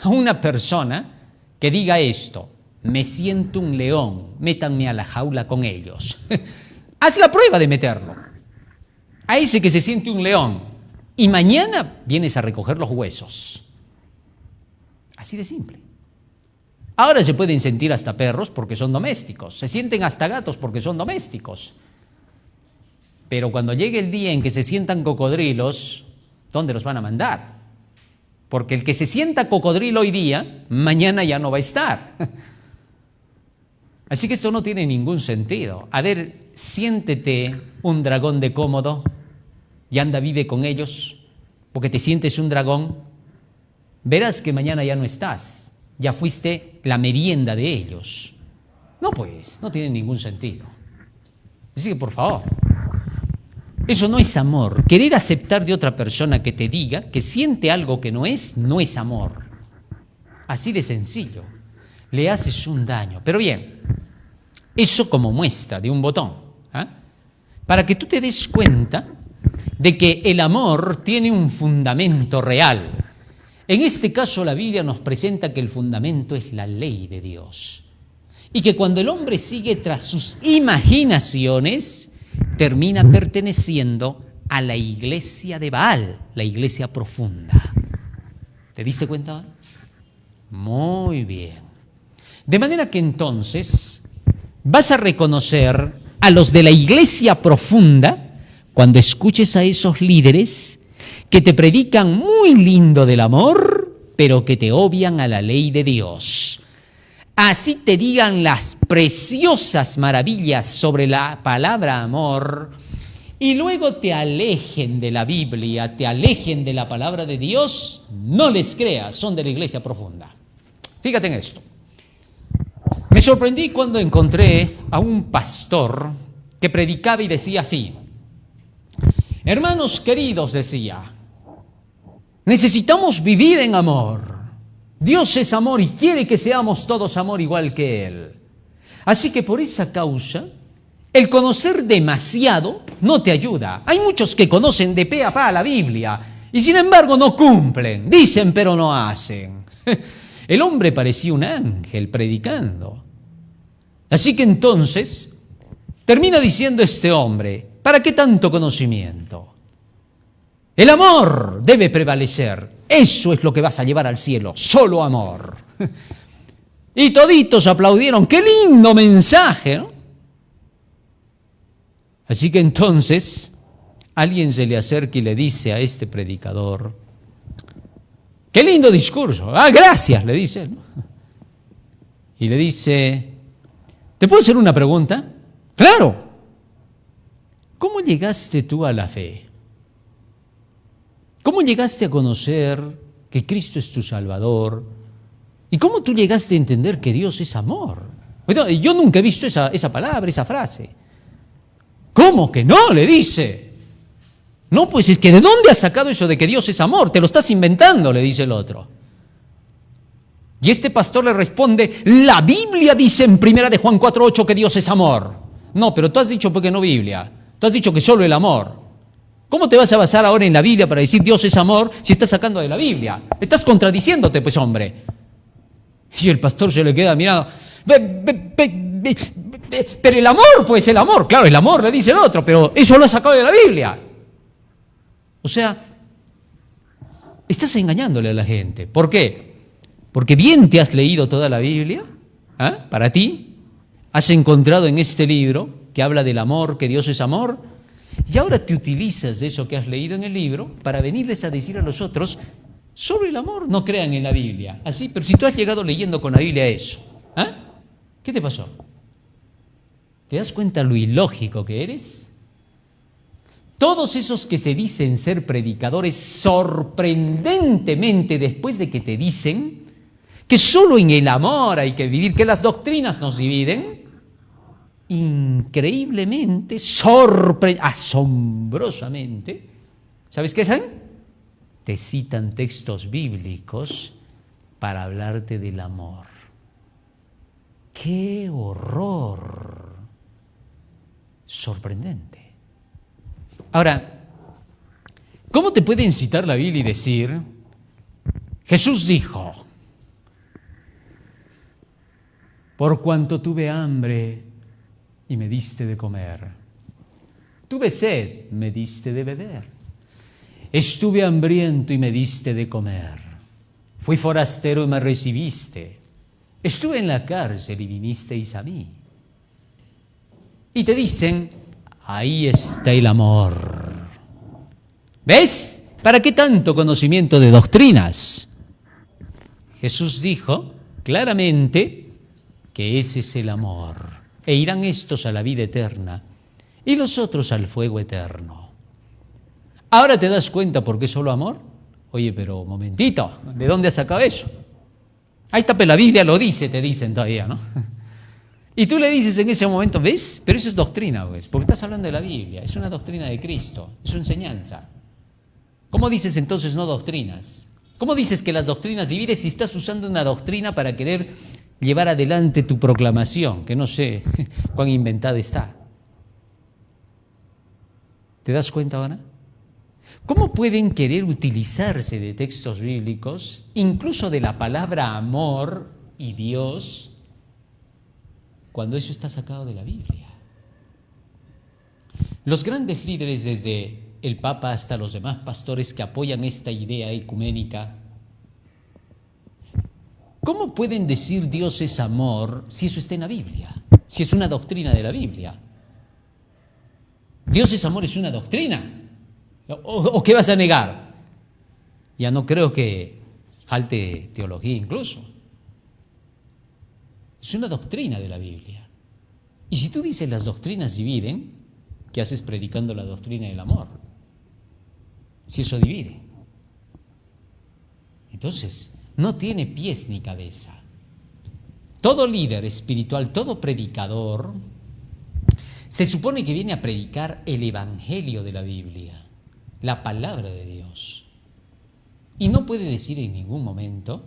a una persona que diga esto: me siento un león, métanme a la jaula con ellos. Haz la prueba de meterlo a ese que se siente un león y mañana vienes a recoger los huesos. Así de simple. Ahora se pueden sentir hasta perros porque son domésticos, se sienten hasta gatos porque son domésticos. Pero cuando llegue el día en que se sientan cocodrilos, ¿dónde los van a mandar? Porque el que se sienta cocodrilo hoy día, mañana ya no va a estar. Así que esto no tiene ningún sentido. A ver, siéntete un dragón de cómodo y anda, vive con ellos, porque te sientes un dragón. Verás que mañana ya no estás, ya fuiste la merienda de ellos. No pues, no tiene ningún sentido. Así que por favor, eso no es amor. Querer aceptar de otra persona que te diga que siente algo que no es amor. Así de sencillo. Le haces un daño. Pero bien, eso como muestra de un botón, para que tú te des cuenta de que el amor tiene un fundamento real. En este caso la Biblia nos presenta que el fundamento es la ley de Dios. Y que cuando el hombre sigue tras sus imaginaciones, termina perteneciendo a la iglesia de Baal, la iglesia profunda. ¿Te diste cuenta? Muy bien. De manera que entonces vas a reconocer a los de la iglesia profunda cuando escuches a esos líderes que te predican muy lindo del amor, pero que te obvian a la ley de Dios. Así te digan las preciosas maravillas sobre la palabra amor y luego te alejen de la Biblia, te alejen de la palabra de Dios, no les creas, son de la iglesia profunda. Fíjate en esto. Me sorprendí cuando encontré a un pastor que predicaba y decía así: hermanos queridos, decía, necesitamos vivir en amor. Dios es amor y quiere que seamos todos amor igual que Él. Así que por esa causa, el conocer demasiado no te ayuda. Hay muchos que conocen de pe a pa la Biblia y sin embargo no cumplen, dicen pero no hacen. El hombre parecía un ángel predicando. Así que entonces termina diciendo este hombre, ¿para qué tanto conocimiento? El amor debe prevalecer. Eso es lo que vas a llevar al cielo, solo amor. Y toditos aplaudieron. ¡Qué lindo mensaje!, ¿no? Así que entonces alguien se le acerca y le dice a este predicador, ¡qué lindo discurso! ¡Ah, gracias!, le dice, ¿no? Y le dice, ¿te puedo hacer una pregunta? ¡Claro! ¿Cómo llegaste tú a la fe? ¿Cómo llegaste a conocer que Cristo es tu Salvador? ¿Y cómo tú llegaste a entender que Dios es amor? Yo nunca he visto esa palabra, esa frase. ¿Cómo que no?, le dice. No, pues es que ¿de dónde has sacado eso de que Dios es amor? Te lo estás inventando, le dice el otro. Y este pastor le responde, la Biblia dice en 1 de Juan 4:8 que Dios es amor. No, pero tú has dicho porque no Biblia. Tú has dicho que solo el amor. ¿Cómo te vas a basar ahora en la Biblia para decir Dios es amor si estás sacando de la Biblia? Estás contradiciéndote, pues, hombre. Y el pastor se le queda mirando. Pero el amor, pues el amor. Claro, el amor, le dice el otro, pero eso lo ha sacado de la Biblia. O sea, estás engañándole a la gente. ¿Por qué? Porque bien te has leído toda la Biblia, ¿eh? Para ti, has encontrado en este libro que habla del amor, que Dios es amor, y ahora te utilizas de eso que has leído en el libro para venirles a decir a los otros sobre el amor. No crean en la Biblia. Así, pero si tú has llegado leyendo con la Biblia eso, ¿eh? ¿Qué te pasó? ¿Te das cuenta lo ilógico que eres? Todos esos que se dicen ser predicadores, sorprendentemente después de que te dicen que solo en el amor hay que vivir, que las doctrinas nos dividen, increíblemente, asombrosamente, ¿sabes qué hacen? Te citan textos bíblicos para hablarte del amor. ¡Qué horror! Sorprendente. Ahora, ¿cómo te puede incitar la Biblia y decir, Jesús dijo, por cuanto tuve hambre y me diste de comer, tuve sed, me diste de beber, estuve hambriento y me diste de comer, fui forastero y me recibiste, estuve en la cárcel y vinisteis a mí? Y te dicen, ahí está el amor. ¿Ves? ¿Para qué tanto conocimiento de doctrinas? Jesús dijo claramente que ese es el amor. E irán estos a la vida eterna y los otros al fuego eterno. ¿Ahora te das cuenta por qué solo amor? Oye, pero momentito, ¿de dónde has sacado eso? Ahí está, pero la Biblia lo dice, te dicen todavía, ¿no? Y tú le dices en ese momento, ¿ves? Pero eso es doctrina, ¿ves? Porque estás hablando de la Biblia, es una doctrina de Cristo, es una enseñanza. ¿Cómo dices entonces no doctrinas? ¿Cómo dices que las doctrinas divides si estás usando una doctrina para querer llevar adelante tu proclamación, que no sé cuán inventada está? ¿Te das cuenta ahora? ¿Cómo pueden querer utilizarse de textos bíblicos, incluso de la palabra amor y Dios, cuando eso está sacado de la Biblia? Los grandes líderes, desde el Papa hasta los demás pastores que apoyan esta idea ecuménica, ¿cómo pueden decir Dios es amor si eso está en la Biblia? Si es una doctrina de la Biblia. ¿Dios es amor es una doctrina? ¿O qué vas a negar? Ya no creo que falte teología incluso. Es una doctrina de la Biblia. Y si tú dices las doctrinas dividen, ¿qué haces predicando la doctrina del amor? Si eso divide. Entonces, no tiene pies ni cabeza. Todo líder espiritual, todo predicador, se supone que viene a predicar el evangelio de la Biblia, la palabra de Dios. Y no puede decir en ningún momento,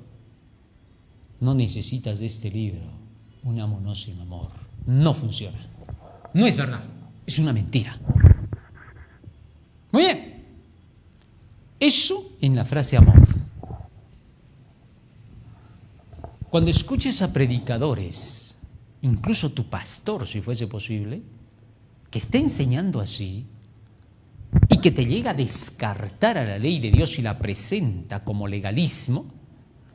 no necesitas de este libro. un amo sin amor. No funciona. No es verdad. Es una mentira. Muy bien. Eso en la frase amor. Cuando escuches a predicadores, incluso tu pastor, si fuese posible, que esté enseñando así y que te llega a descartar a la ley de Dios y la presenta como legalismo,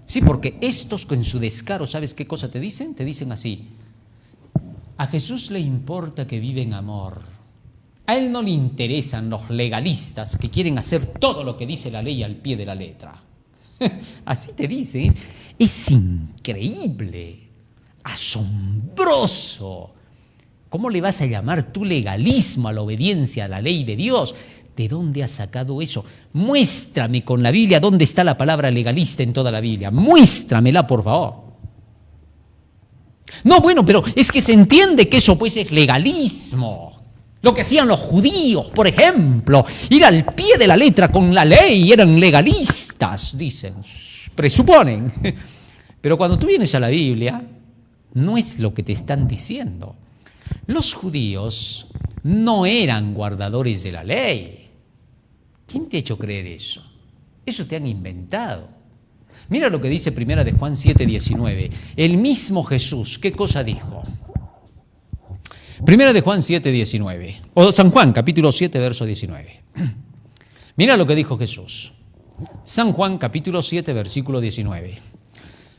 sí, porque estos en su descaro, ¿sabes qué cosa te dicen? Te dicen así: a Jesús le importa que vive en amor. A él no le interesan los legalistas que quieren hacer todo lo que dice la ley al pie de la letra. Así te dicen. Es increíble, asombroso. ¿Cómo le vas a llamar tú legalismo a la obediencia a la ley de Dios? ¿De dónde has sacado eso? Muéstrame con la Biblia dónde está la palabra legalista en toda la Biblia. Muéstramela, por favor. No, bueno, pero es que se entiende que eso pues es legalismo. Lo que hacían los judíos, por ejemplo, ir al pie de la letra con la ley, eran legalistas, dicen, presuponen. Pero cuando tú vienes a la Biblia, no es lo que te están diciendo. Los judíos no eran guardadores de la ley. ¿Quién te ha hecho creer eso? Eso te han inventado. Mira lo que dice 1 de Juan 7:19. El mismo Jesús, ¿qué cosa dijo? 1 de Juan 7:19. O San Juan, capítulo 7, verso 19. Mira lo que dijo Jesús. San Juan, capítulo 7, versículo 19.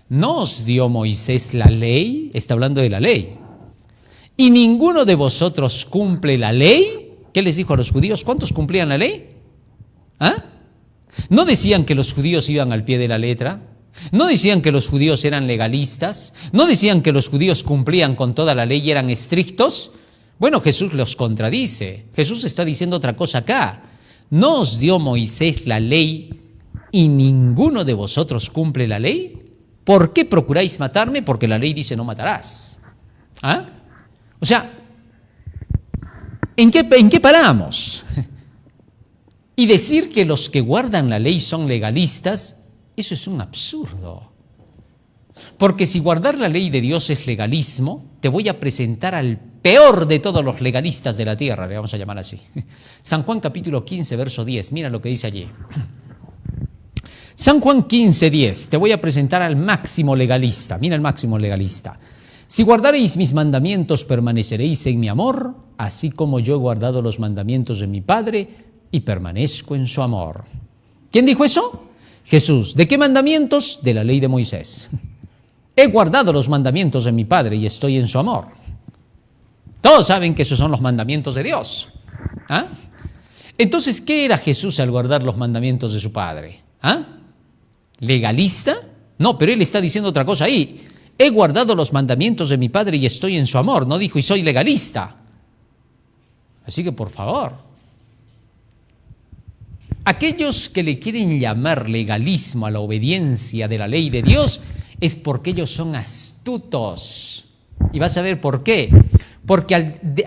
¿No os dio Moisés la ley? Está hablando de la ley. ¿Y ninguno de vosotros cumple la ley? ¿Qué les dijo a los judíos? ¿Cuántos cumplían la ley? ¿Ah? ¿No decían que los judíos iban al pie de la letra? ¿No decían que los judíos eran legalistas? ¿No decían que los judíos cumplían con toda la ley y eran estrictos? Bueno, Jesús los contradice. Jesús está diciendo otra cosa acá. ¿No os dio Moisés la ley y ninguno de vosotros cumple la ley? ¿Por qué procuráis matarme? Porque la ley dice no matarás. ¿Ah? O sea, ¿en qué paramos? Y decir que los que guardan la ley son legalistas, eso es un absurdo. Porque si guardar la ley de Dios es legalismo, te voy a presentar al peor de todos los legalistas de la tierra, le vamos a llamar así. San Juan capítulo 15, verso 10, mira lo que dice allí. San Juan 15, 10, te voy a presentar al máximo legalista, mira el máximo legalista. Si guardaréis mis mandamientos, permaneceréis en mi amor, así como yo he guardado los mandamientos de mi Padre y permanezco en su amor. ¿Quién dijo eso? Jesús. ¿De qué mandamientos? De la ley de Moisés. He guardado los mandamientos de mi Padre y estoy en su amor. Todos saben que esos son los mandamientos de Dios. ¿Ah? Entonces, ¿qué era Jesús al guardar los mandamientos de su Padre? ¿Ah? ¿Legalista? No, pero él está diciendo otra cosa ahí. He guardado los mandamientos de mi Padre y estoy en su amor. No dijo y soy legalista. Así que, por favor, aquellos que le quieren llamar legalismo a la obediencia de la ley de Dios es porque ellos son astutos. Y vas a ver por qué. Porque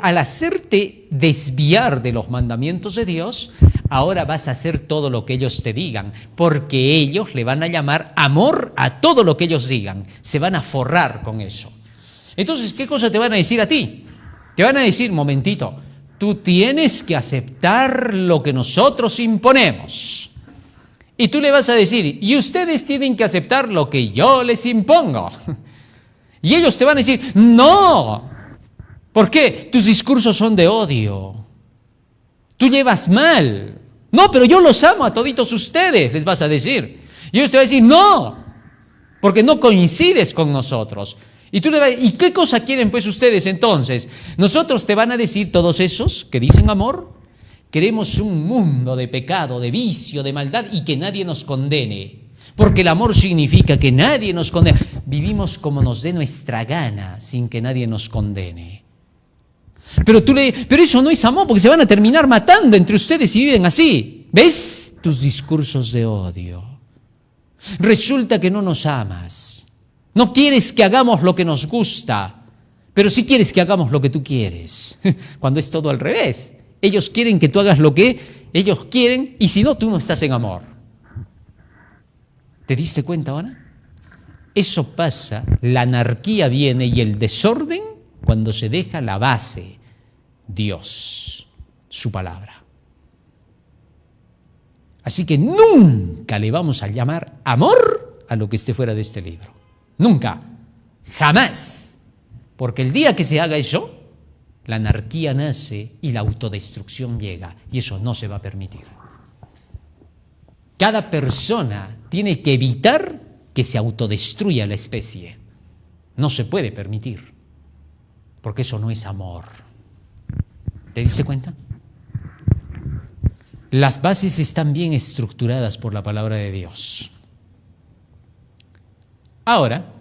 al hacerte desviar de los mandamientos de Dios, ahora vas a hacer todo lo que ellos te digan, porque ellos le van a llamar amor a todo lo que ellos digan. Se van a forrar con eso. Entonces, ¿qué cosa te van a decir a ti? Te van a decir, momentito, tú tienes que aceptar lo que nosotros imponemos. Y tú le vas a decir, y ustedes tienen que aceptar lo que yo les impongo. Y ellos te van a decir, no. ¿Por qué? Tus discursos son de odio. Tú llevas mal. No, pero yo los amo a toditos ustedes, les vas a decir. Y ellos te van a decir, no, porque no coincides con nosotros. Y tú le vas a decir, ¿y qué cosa quieren pues ustedes entonces? Nosotros te van a decir todos esos que dicen amor, queremos un mundo de pecado, de vicio, de maldad y que nadie nos condene. Porque el amor significa que nadie nos condena. Vivimos como nos dé nuestra gana sin que nadie nos condene. Pero eso no es amor, porque se van a terminar matando entre ustedes si viven así. ¿Ves? Tus discursos de odio. Resulta que no nos amas. No quieres que hagamos lo que nos gusta, pero sí quieres que hagamos lo que tú quieres. Cuando es todo al revés. Ellos quieren que tú hagas lo que ellos quieren y si no, tú no estás en amor. ¿Te diste cuenta ahora? Eso pasa, la anarquía viene y el desorden cuando se deja la base, Dios, su palabra. Así que nunca le vamos a llamar amor a lo que esté fuera de este libro. Nunca, jamás. Porque el día que se haga eso, la anarquía nace y la autodestrucción llega. Y eso no se va a permitir. Cada persona tiene que evitar que se autodestruya la especie. No se puede permitir. Porque eso no es amor. ¿Te diste cuenta? Las bases están bien estructuradas por la palabra de Dios. Ahora,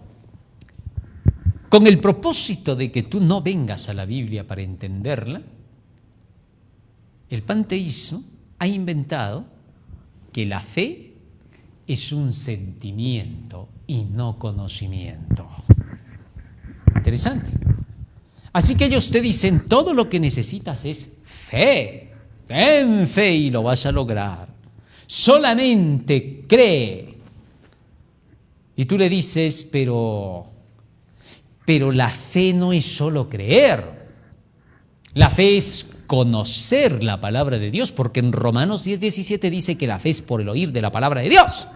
con el propósito de que tú no vengas a la Biblia para entenderla, el panteísmo ha inventado que la fe es un sentimiento y no conocimiento. Interesante. Así que ellos te dicen, todo lo que necesitas es fe. Ten fe y lo vas a lograr. Solamente cree. Y tú le dices, pero la fe no es solo creer. La fe es conocer la palabra de Dios, porque en Romanos 10:17 dice que la fe es por el oír de la palabra de Dios.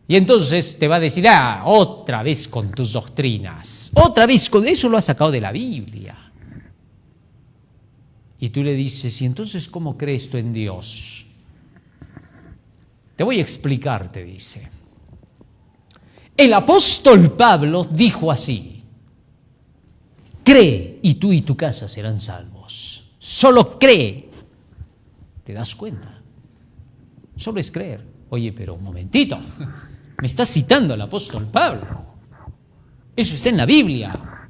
Y entonces te va a decir, otra vez con tus doctrinas, otra vez con eso lo has sacado de la Biblia. Y tú le dices, ¿y entonces cómo crees tú en Dios? Te voy a explicar, te dice. El apóstol Pablo dijo así, cree y tú y tu casa serán salvos. Solo cree. ¿Te das cuenta? Solo es creer. Oye, pero un momentito, me estás citando al apóstol Pablo. Eso está en la Biblia.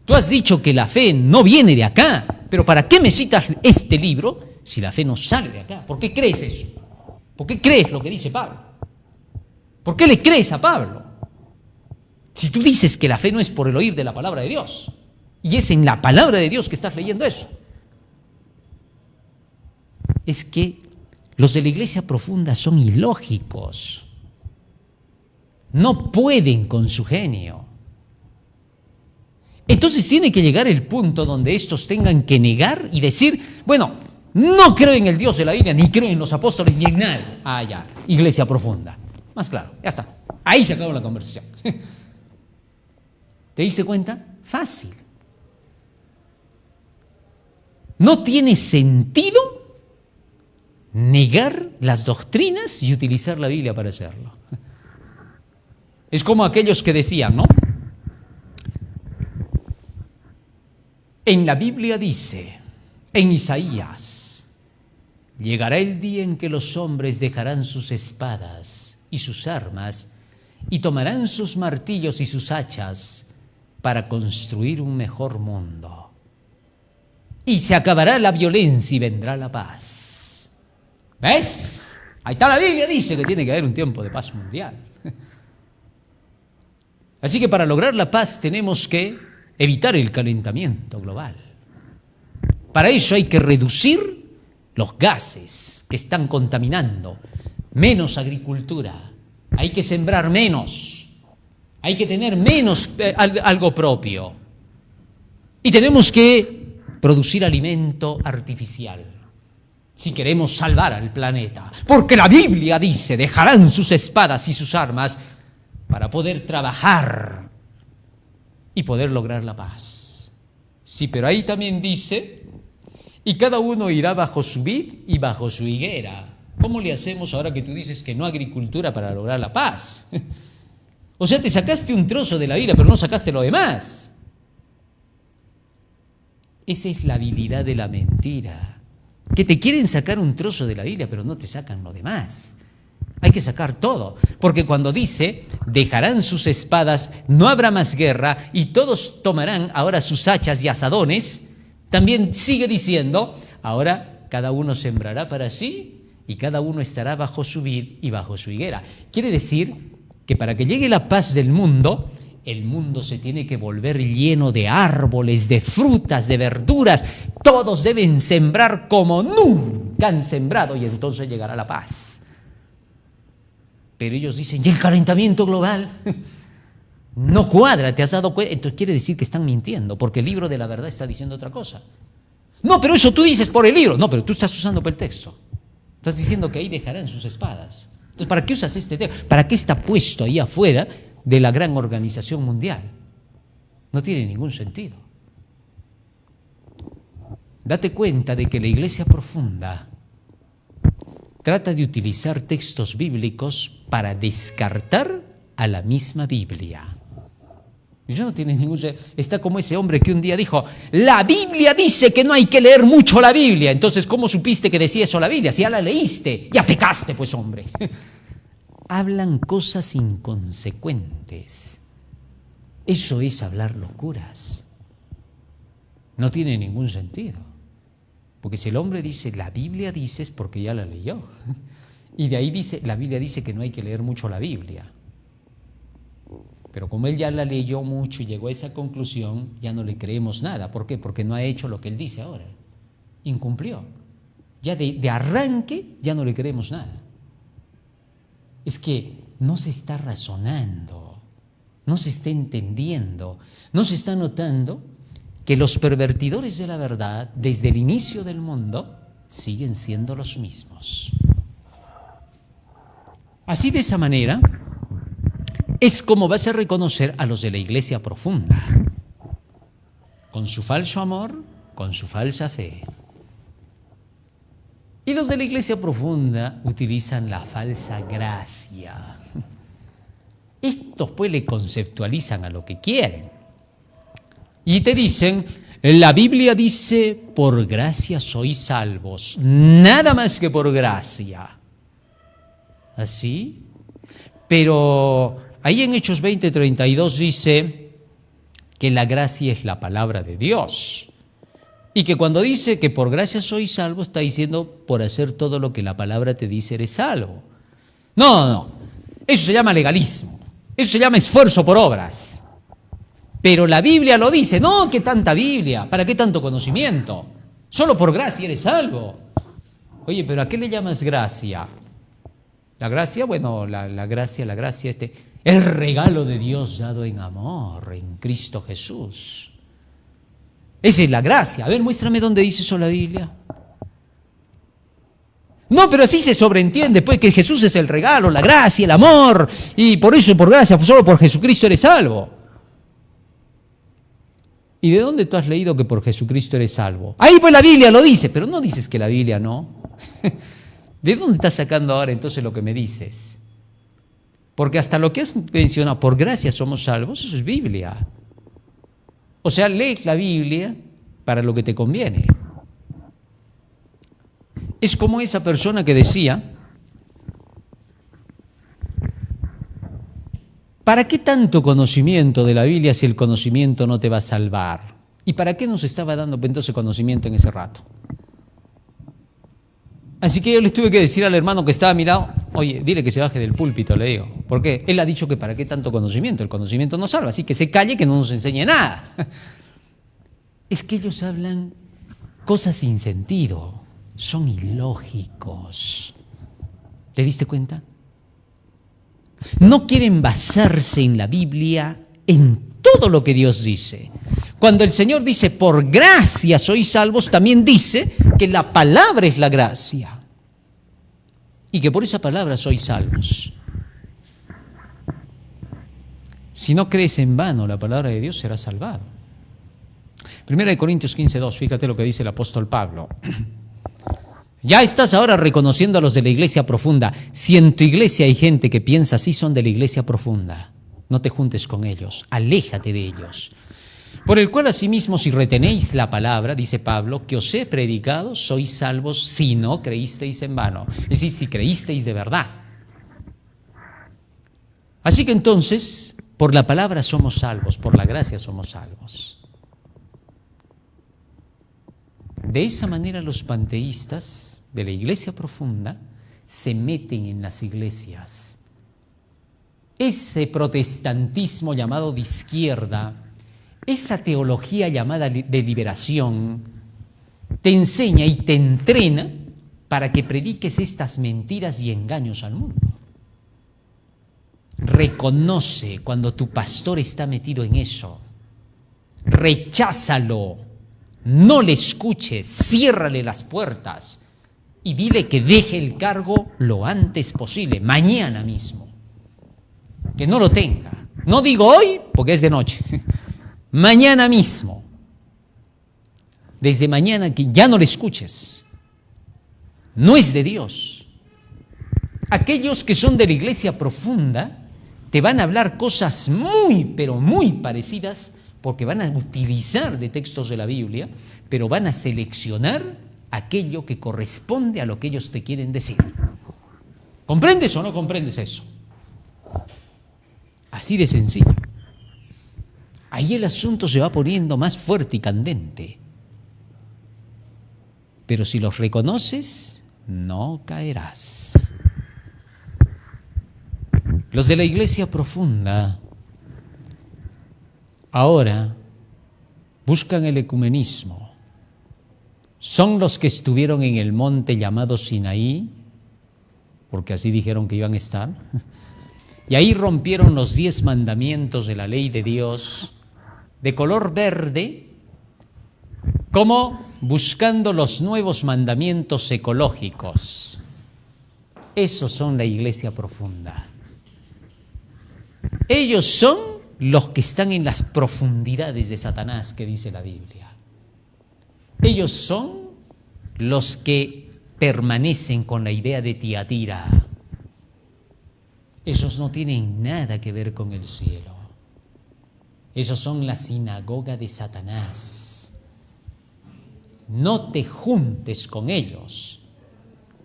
Tú has dicho que la fe no viene de acá, pero ¿para qué me citas este libro si la fe no sale de acá? ¿Por qué crees eso? ¿Por qué crees lo que dice Pablo? ¿Por qué le crees a Pablo? Si tú dices que la fe no es por el oír de la palabra de Dios, y es en la palabra de Dios que estás leyendo eso. Es que los de la iglesia profunda son ilógicos. No pueden con su genio. Entonces tiene que llegar el punto donde estos tengan que negar y decir, bueno, no creo en el Dios de la Biblia, ni creo en los apóstoles, ni en nada. Ya, iglesia profunda. Más claro, ya está. Ahí se acabó la conversación. ¿Te diste cuenta? Fácil. No tiene sentido negar las doctrinas y utilizar la Biblia para hacerlo. Es como aquellos que decían, ¿no? En la Biblia dice, en Isaías, llegará el día en que los hombres dejarán sus espadas y sus armas y tomarán sus martillos y sus hachas para construir un mejor mundo. Y se acabará la violencia y vendrá la paz. ¿Ves? Ahí está la Biblia, dice que tiene que haber un tiempo de paz mundial. Así que para lograr la paz tenemos que evitar el calentamiento global. Para eso hay que reducir los gases que están contaminando, menos agricultura, hay que sembrar menos, hay que tener menos algo propio y tenemos que producir alimento artificial si queremos salvar al planeta, porque la Biblia dice, dejarán sus espadas y sus armas para poder trabajar y poder lograr la paz. Sí, pero ahí también dice, y cada uno irá bajo su vid y bajo su higuera. ¿Cómo le hacemos ahora que tú dices que no agricultura para lograr la paz? O sea, te sacaste un trozo de la Biblia, pero no sacaste lo demás. Esa es la habilidad de la mentira. Que te quieren sacar un trozo de la Biblia, pero no te sacan lo demás. Hay que sacar todo, porque cuando dice, dejarán sus espadas, no habrá más guerra, y todos tomarán ahora sus hachas y azadones, también sigue diciendo, ahora cada uno sembrará para sí, y cada uno estará bajo su vid y bajo su higuera. Quiere decir que para que llegue la paz del mundo, el mundo se tiene que volver lleno de árboles, de frutas, de verduras. Todos deben sembrar como nunca han sembrado, y entonces llegará la paz. Pero ellos dicen, ¿y el calentamiento global? No cuadra, ¿te has dado cuenta? Entonces quiere decir que están mintiendo, porque el libro de la verdad está diciendo otra cosa. No, pero eso tú dices por el libro. No, pero tú estás usando por el texto. Estás diciendo que ahí dejarán sus espadas. Entonces, ¿para qué usas este texto? ¿Para qué está puesto ahí afuera de la gran organización mundial? No tiene ningún sentido. Date cuenta de que la Iglesia Profunda trata de utilizar textos bíblicos para descartar a la misma Biblia. Eso no tiene ningún sentido. Está como ese hombre que un día dijo, la Biblia dice que no hay que leer mucho la Biblia. Entonces, ¿cómo supiste que decía eso la Biblia? Si ya la leíste, ya pecaste, pues, hombre. Hablan cosas inconsecuentes. Eso es hablar locuras. No tiene ningún sentido. Porque si el hombre dice, la Biblia dice, es porque ya la leyó. Y de ahí dice, la Biblia dice que no hay que leer mucho la Biblia. Pero como él ya la leyó mucho y llegó a esa conclusión, ya no le creemos nada. ¿Por qué? Porque no ha hecho lo que él dice ahora. Incumplió. Ya de arranque ya no le creemos nada. Es que no se está razonando, no se está entendiendo, no se está notando que los pervertidores de la verdad, desde el inicio del mundo, siguen siendo los mismos. Así, de esa manera, es como vas a reconocer a los de la Iglesia Profunda, con su falso amor, con su falsa fe. Y los de la Iglesia Profunda utilizan la falsa gracia. Estos pues le conceptualizan a lo que quieren. Y te dicen, la Biblia dice, por gracia sois salvos, nada más que por gracia. ¿Así? Pero ahí en Hechos 20:32 dice que la gracia es la palabra de Dios. Y que cuando dice que por gracia sois salvos, está diciendo por hacer todo lo que la palabra te dice eres salvo. No. Eso se llama legalismo. Eso se llama esfuerzo por obras. Pero la Biblia lo dice. No, ¿qué tanta Biblia? ¿Para qué tanto conocimiento? Solo por gracia eres salvo. Oye, ¿pero a qué le llamas gracia? La gracia, bueno, la gracia, el regalo de Dios dado en amor, en Cristo Jesús. Esa es la gracia. A ver, muéstrame dónde dice eso la Biblia. No, pero así se sobreentiende, pues, que Jesús es el regalo, la gracia, el amor, y por eso, por gracia, solo por Jesucristo eres salvo. ¿Y de dónde tú has leído que por Jesucristo eres salvo? Ahí pues la Biblia lo dice, pero no dices que la Biblia no. ¿De dónde estás sacando ahora entonces lo que me dices? Porque hasta lo que has mencionado, por gracia somos salvos, eso es Biblia. O sea, lees la Biblia para lo que te conviene. Es como esa persona que decía, ¿para qué tanto conocimiento de la Biblia si el conocimiento no te va a salvar? ¿Y para qué nos estaba dando entonces conocimiento en ese rato? Así que yo les tuve que decir al hermano que estaba a mi lado, oye, dile que se baje del púlpito, le digo. ¿Por qué? Él ha dicho que para qué tanto conocimiento, el conocimiento no salva, así que se calle, que no nos enseñe nada. Es que ellos hablan cosas sin sentido, son ilógicos. ¿Te diste cuenta? No quieren basarse en la Biblia, en todo lo que Dios dice. Cuando el Señor dice, por gracia sois salvos, también dice que la palabra es la gracia. Y que por esa palabra sois salvos. Si no crees en vano la palabra de Dios, serás salvado. 1 Corintios 15:2, fíjate lo que dice el apóstol Pablo. Ya estás ahora reconociendo a los de la Iglesia Profunda. Si en tu iglesia hay gente que piensa así, son de la Iglesia Profunda. No te juntes con ellos, aléjate de ellos. Por el cual asimismo, si retenéis la palabra, dice Pablo, que os he predicado, sois salvos si no creísteis en vano. Es decir, si creísteis de verdad. Así que entonces, por la palabra somos salvos, por la gracia somos salvos. De esa manera los panteístas de la Iglesia Profunda se meten en las iglesias. Ese protestantismo llamado de izquierda, esa teología llamada de liberación, te enseña y te entrena para que prediques estas mentiras y engaños al mundo. reconoce cuando tu pastor está metido en eso. Recházalo, no le escuches, ciérrale las puertas y dile que deje el cargo lo antes posible, mañana mismo. Que no lo tenga. No digo hoy porque es de noche. Mañana mismo. Desde mañana que ya no le escuches. No es de Dios. Aquellos que son de la iglesia profunda te van a hablar cosas muy, pero muy parecidas porque van a utilizar de textos de la Biblia, pero van a seleccionar aquello que corresponde a lo que ellos te quieren decir. ¿Comprendes o no comprendes eso? Así de sencillo. Ahí el asunto se va poniendo más fuerte y candente. Pero si los reconoces, no caerás. Los de la iglesia profunda ahora buscan el ecumenismo. Son los que estuvieron en el monte llamado Sinaí, porque así dijeron que iban a estar, y ahí rompieron los 10 mandamientos de la ley de Dios, de color verde, como buscando los nuevos mandamientos ecológicos. Esos son la iglesia profunda. Ellos son los que están en las profundidades de Satanás, que dice la Biblia. Ellos son los que permanecen con la idea de Tiatira. Esos no tienen nada que ver con el cielo. Esos son la sinagoga de Satanás. No te juntes con ellos.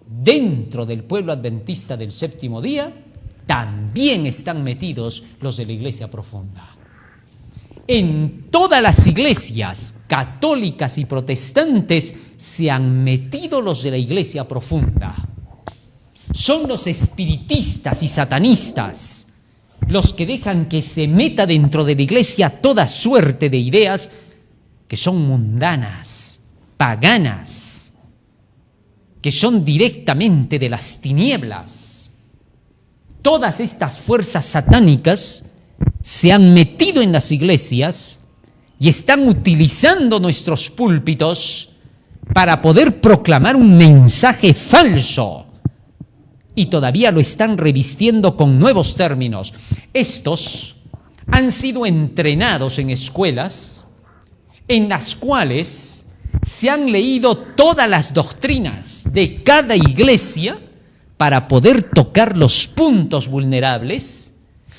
Dentro del pueblo adventista del séptimo día también están metidos los de la iglesia profunda. En todas las iglesias católicas y protestantes se han metido los de la iglesia profunda. Son los espiritistas y satanistas los que dejan que se meta dentro de la iglesia toda suerte de ideas que son mundanas, paganas, que son directamente de las tinieblas. Todas estas fuerzas satánicas se han metido en las iglesias y están utilizando nuestros púlpitos para poder proclamar un mensaje falso. Y todavía lo están revistiendo con nuevos términos. Estos han sido entrenados en escuelas en las cuales se han leído todas las doctrinas de cada iglesia para poder tocar los puntos vulnerables,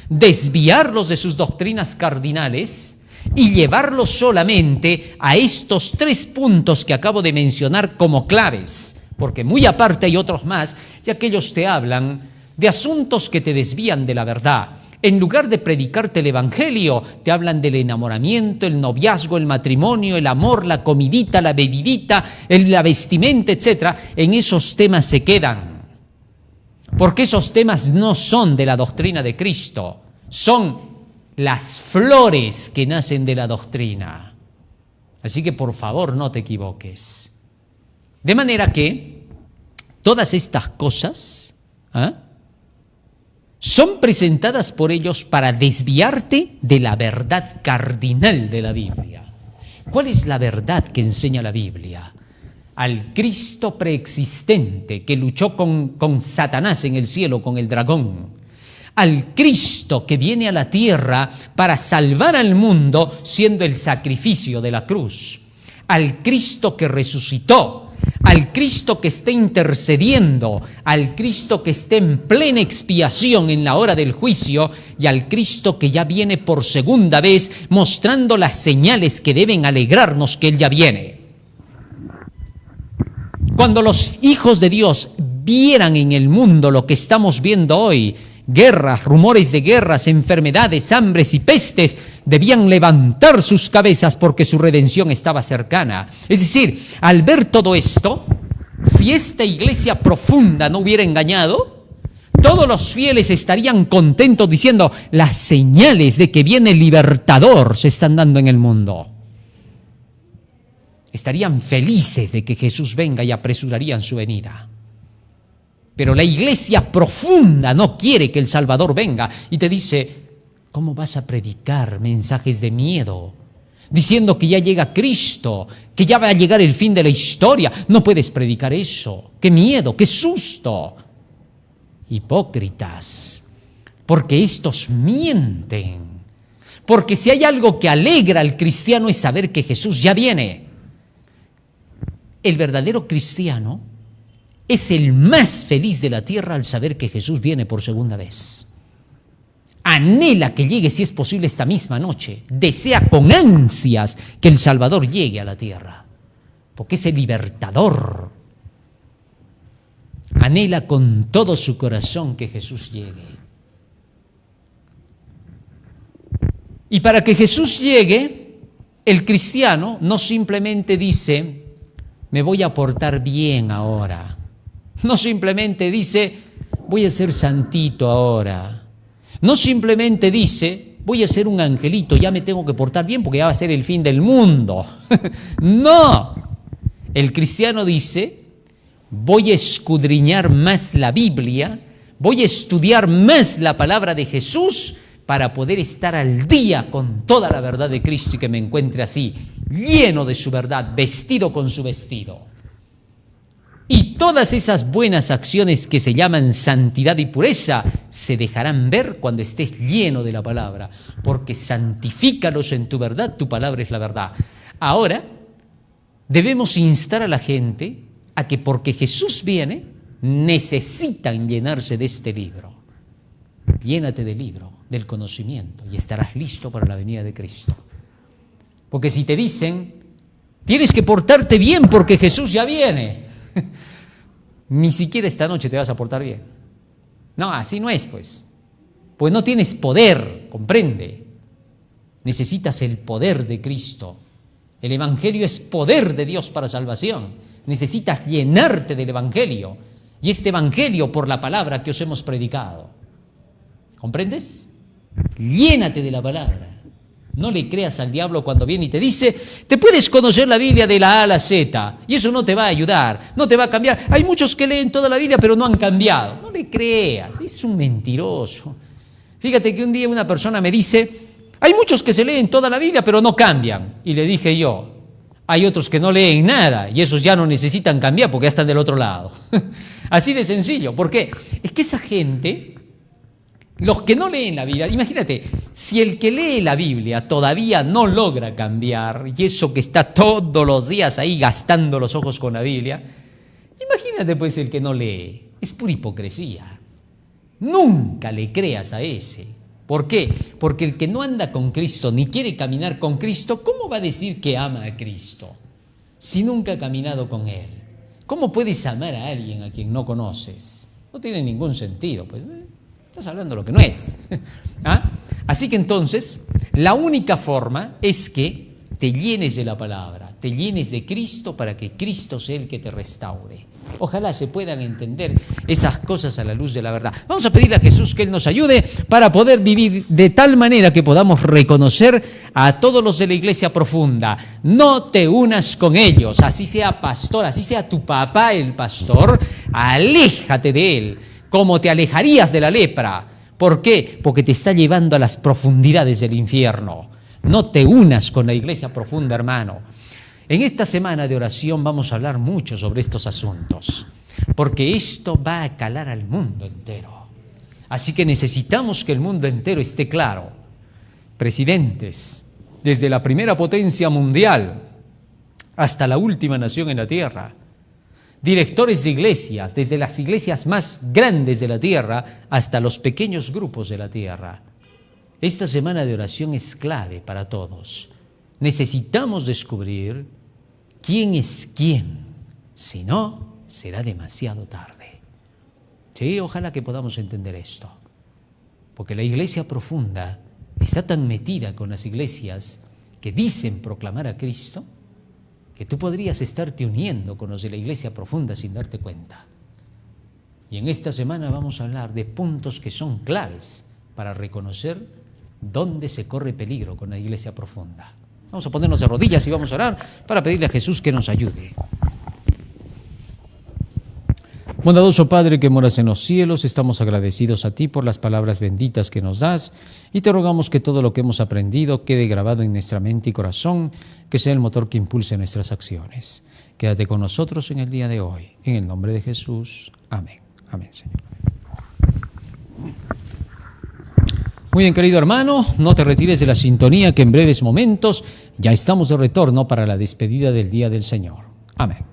desviarlos de sus doctrinas cardinales y llevarlos solamente a estos 3 puntos que acabo de mencionar como claves. Porque muy aparte hay otros más, y aquellos te hablan de asuntos que te desvían de la verdad. En lugar de predicarte el evangelio, te hablan del enamoramiento, el noviazgo, el matrimonio, el amor, la comidita, la bebidita, la vestimenta, etc. En esos temas se quedan. Porque esos temas no son de la doctrina de Cristo, son las flores que nacen de la doctrina. Así que por favor no te equivoques. De manera que todas estas cosas son presentadas por ellos para desviarte de la verdad cardinal de la Biblia. ¿Cuál es la verdad que enseña la Biblia? Al Cristo preexistente que luchó con Satanás en el cielo, con el dragón. Al Cristo que viene a la tierra para salvar al mundo siendo el sacrificio de la cruz. Al Cristo que resucitó. Al Cristo que está intercediendo, al Cristo que está en plena expiación en la hora del juicio y al Cristo que ya viene por segunda vez mostrando las señales que deben alegrarnos que Él ya viene. Cuando los hijos de Dios vieran en el mundo lo que estamos viendo hoy, guerras, rumores de guerras, enfermedades, hambres y pestes, debían levantar sus cabezas porque su redención estaba cercana. Es decir, al ver todo esto, si esta iglesia profunda no hubiera engañado, todos los fieles estarían contentos diciendo, las señales de que viene el libertador se están dando en el mundo. Estarían felices de que Jesús venga y apresurarían su venida. Pero la iglesia profunda no quiere que el Salvador venga y te dice, ¿cómo vas a predicar mensajes de miedo? Diciendo que ya llega Cristo, que ya va a llegar el fin de la historia. No puedes predicar eso. ¡Qué miedo, qué susto! Hipócritas, porque estos mienten. Porque si hay algo que alegra al cristiano es saber que Jesús ya viene. El verdadero cristiano es el más feliz de la tierra al saber que Jesús viene por segunda vez. Anhela que llegue, si es posible, esta misma noche. Desea con ansias que el Salvador llegue a la tierra, porque es el libertador. Anhela con todo su corazón que Jesús llegue. Y para que Jesús llegue, el cristiano no simplemente dice, me voy a portar bien ahora. No simplemente dice, voy a ser santito ahora. No simplemente dice, voy a ser un angelito, ya me tengo que portar bien porque ya va a ser el fin del mundo. No. El cristiano dice, voy a escudriñar más la Biblia, voy a estudiar más la palabra de Jesús para poder estar al día con toda la verdad de Cristo y que me encuentre así, lleno de su verdad, vestido con su vestido. Y todas esas buenas acciones que se llaman santidad y pureza se dejarán ver cuando estés lleno de la palabra, porque santifícalos en tu verdad, tu palabra es la verdad. Ahora, debemos instar a la gente a que porque Jesús viene, necesitan llenarse de este libro. Llénate del libro, del conocimiento, y estarás listo para la venida de Cristo. Porque si te dicen, tienes que portarte bien porque Jesús ya viene, ni siquiera esta noche te vas a portar bien. No, así no es, pues. Pues no tienes poder, comprende. Necesitas el poder de Cristo. El Evangelio es poder de Dios para salvación. Necesitas llenarte del Evangelio. Y este Evangelio por la palabra que os hemos predicado. ¿Comprendes? Llénate de la palabra. No le creas al diablo cuando viene y te dice, te puedes conocer la Biblia de la A a la Z, y eso no te va a ayudar, no te va a cambiar. Hay muchos que leen toda la Biblia pero no han cambiado. No le creas, es un mentiroso. Fíjate que un día una persona me dice, hay muchos que se leen toda la Biblia pero no cambian. Y le dije yo, hay otros que no leen nada y esos ya no necesitan cambiar porque ya están del otro lado. Así de sencillo. ¿Por qué? Es que esa gente... Los que no leen la Biblia, imagínate, si el que lee la Biblia todavía no logra cambiar, y eso que está todos los días ahí gastando los ojos con la Biblia, imagínate pues el que no lee, es pura hipocresía. Nunca le creas a ese. ¿Por qué? Porque el que no anda con Cristo ni quiere caminar con Cristo, ¿cómo va a decir que ama a Cristo si nunca ha caminado con Él? ¿Cómo puedes amar a alguien a quien no conoces? No tiene ningún sentido, pues. Estás hablando lo que no es. ¿Ah? Así que entonces, la única forma es que te llenes de la palabra, te llenes de Cristo para que Cristo sea el que te restaure. Ojalá se puedan entender esas cosas a la luz de la verdad. Vamos a pedirle a Jesús que Él nos ayude para poder vivir de tal manera que podamos reconocer a todos los de la iglesia profunda. No te unas con ellos, así sea pastor, así sea tu papá el pastor, aléjate de él. Como te alejarías de la lepra. ¿Por qué? Porque te está llevando a las profundidades del infierno. No te unas con la iglesia profunda, hermano. En esta semana de oración vamos a hablar mucho sobre estos asuntos, porque esto va a calar al mundo entero. Así que necesitamos que el mundo entero esté claro. Presidentes, desde la primera potencia mundial hasta la última nación en la tierra, directores de iglesias, desde las iglesias más grandes de la tierra hasta los pequeños grupos de la tierra. Esta semana de oración es clave para todos. Necesitamos descubrir quién es quién, si no, será demasiado tarde. Sí, ojalá que podamos entender esto, porque la iglesia profunda está tan metida con las iglesias que dicen proclamar a Cristo, que tú podrías estarte uniendo con los de la iglesia profunda sin darte cuenta. Y en esta semana vamos a hablar de puntos que son claves para reconocer dónde se corre peligro con la iglesia profunda. Vamos a ponernos de rodillas y vamos a orar para pedirle a Jesús que nos ayude. Bondadoso Padre que moras en los cielos, estamos agradecidos a ti por las palabras benditas que nos das y te rogamos que todo lo que hemos aprendido quede grabado en nuestra mente y corazón, que sea el motor que impulse nuestras acciones. Quédate con nosotros en el día de hoy. En el nombre de Jesús. Amén. Amén, Señor. Muy bien, querido hermano, no te retires de la sintonía, que en breves momentos ya estamos de retorno para la despedida del Día del Señor. Amén.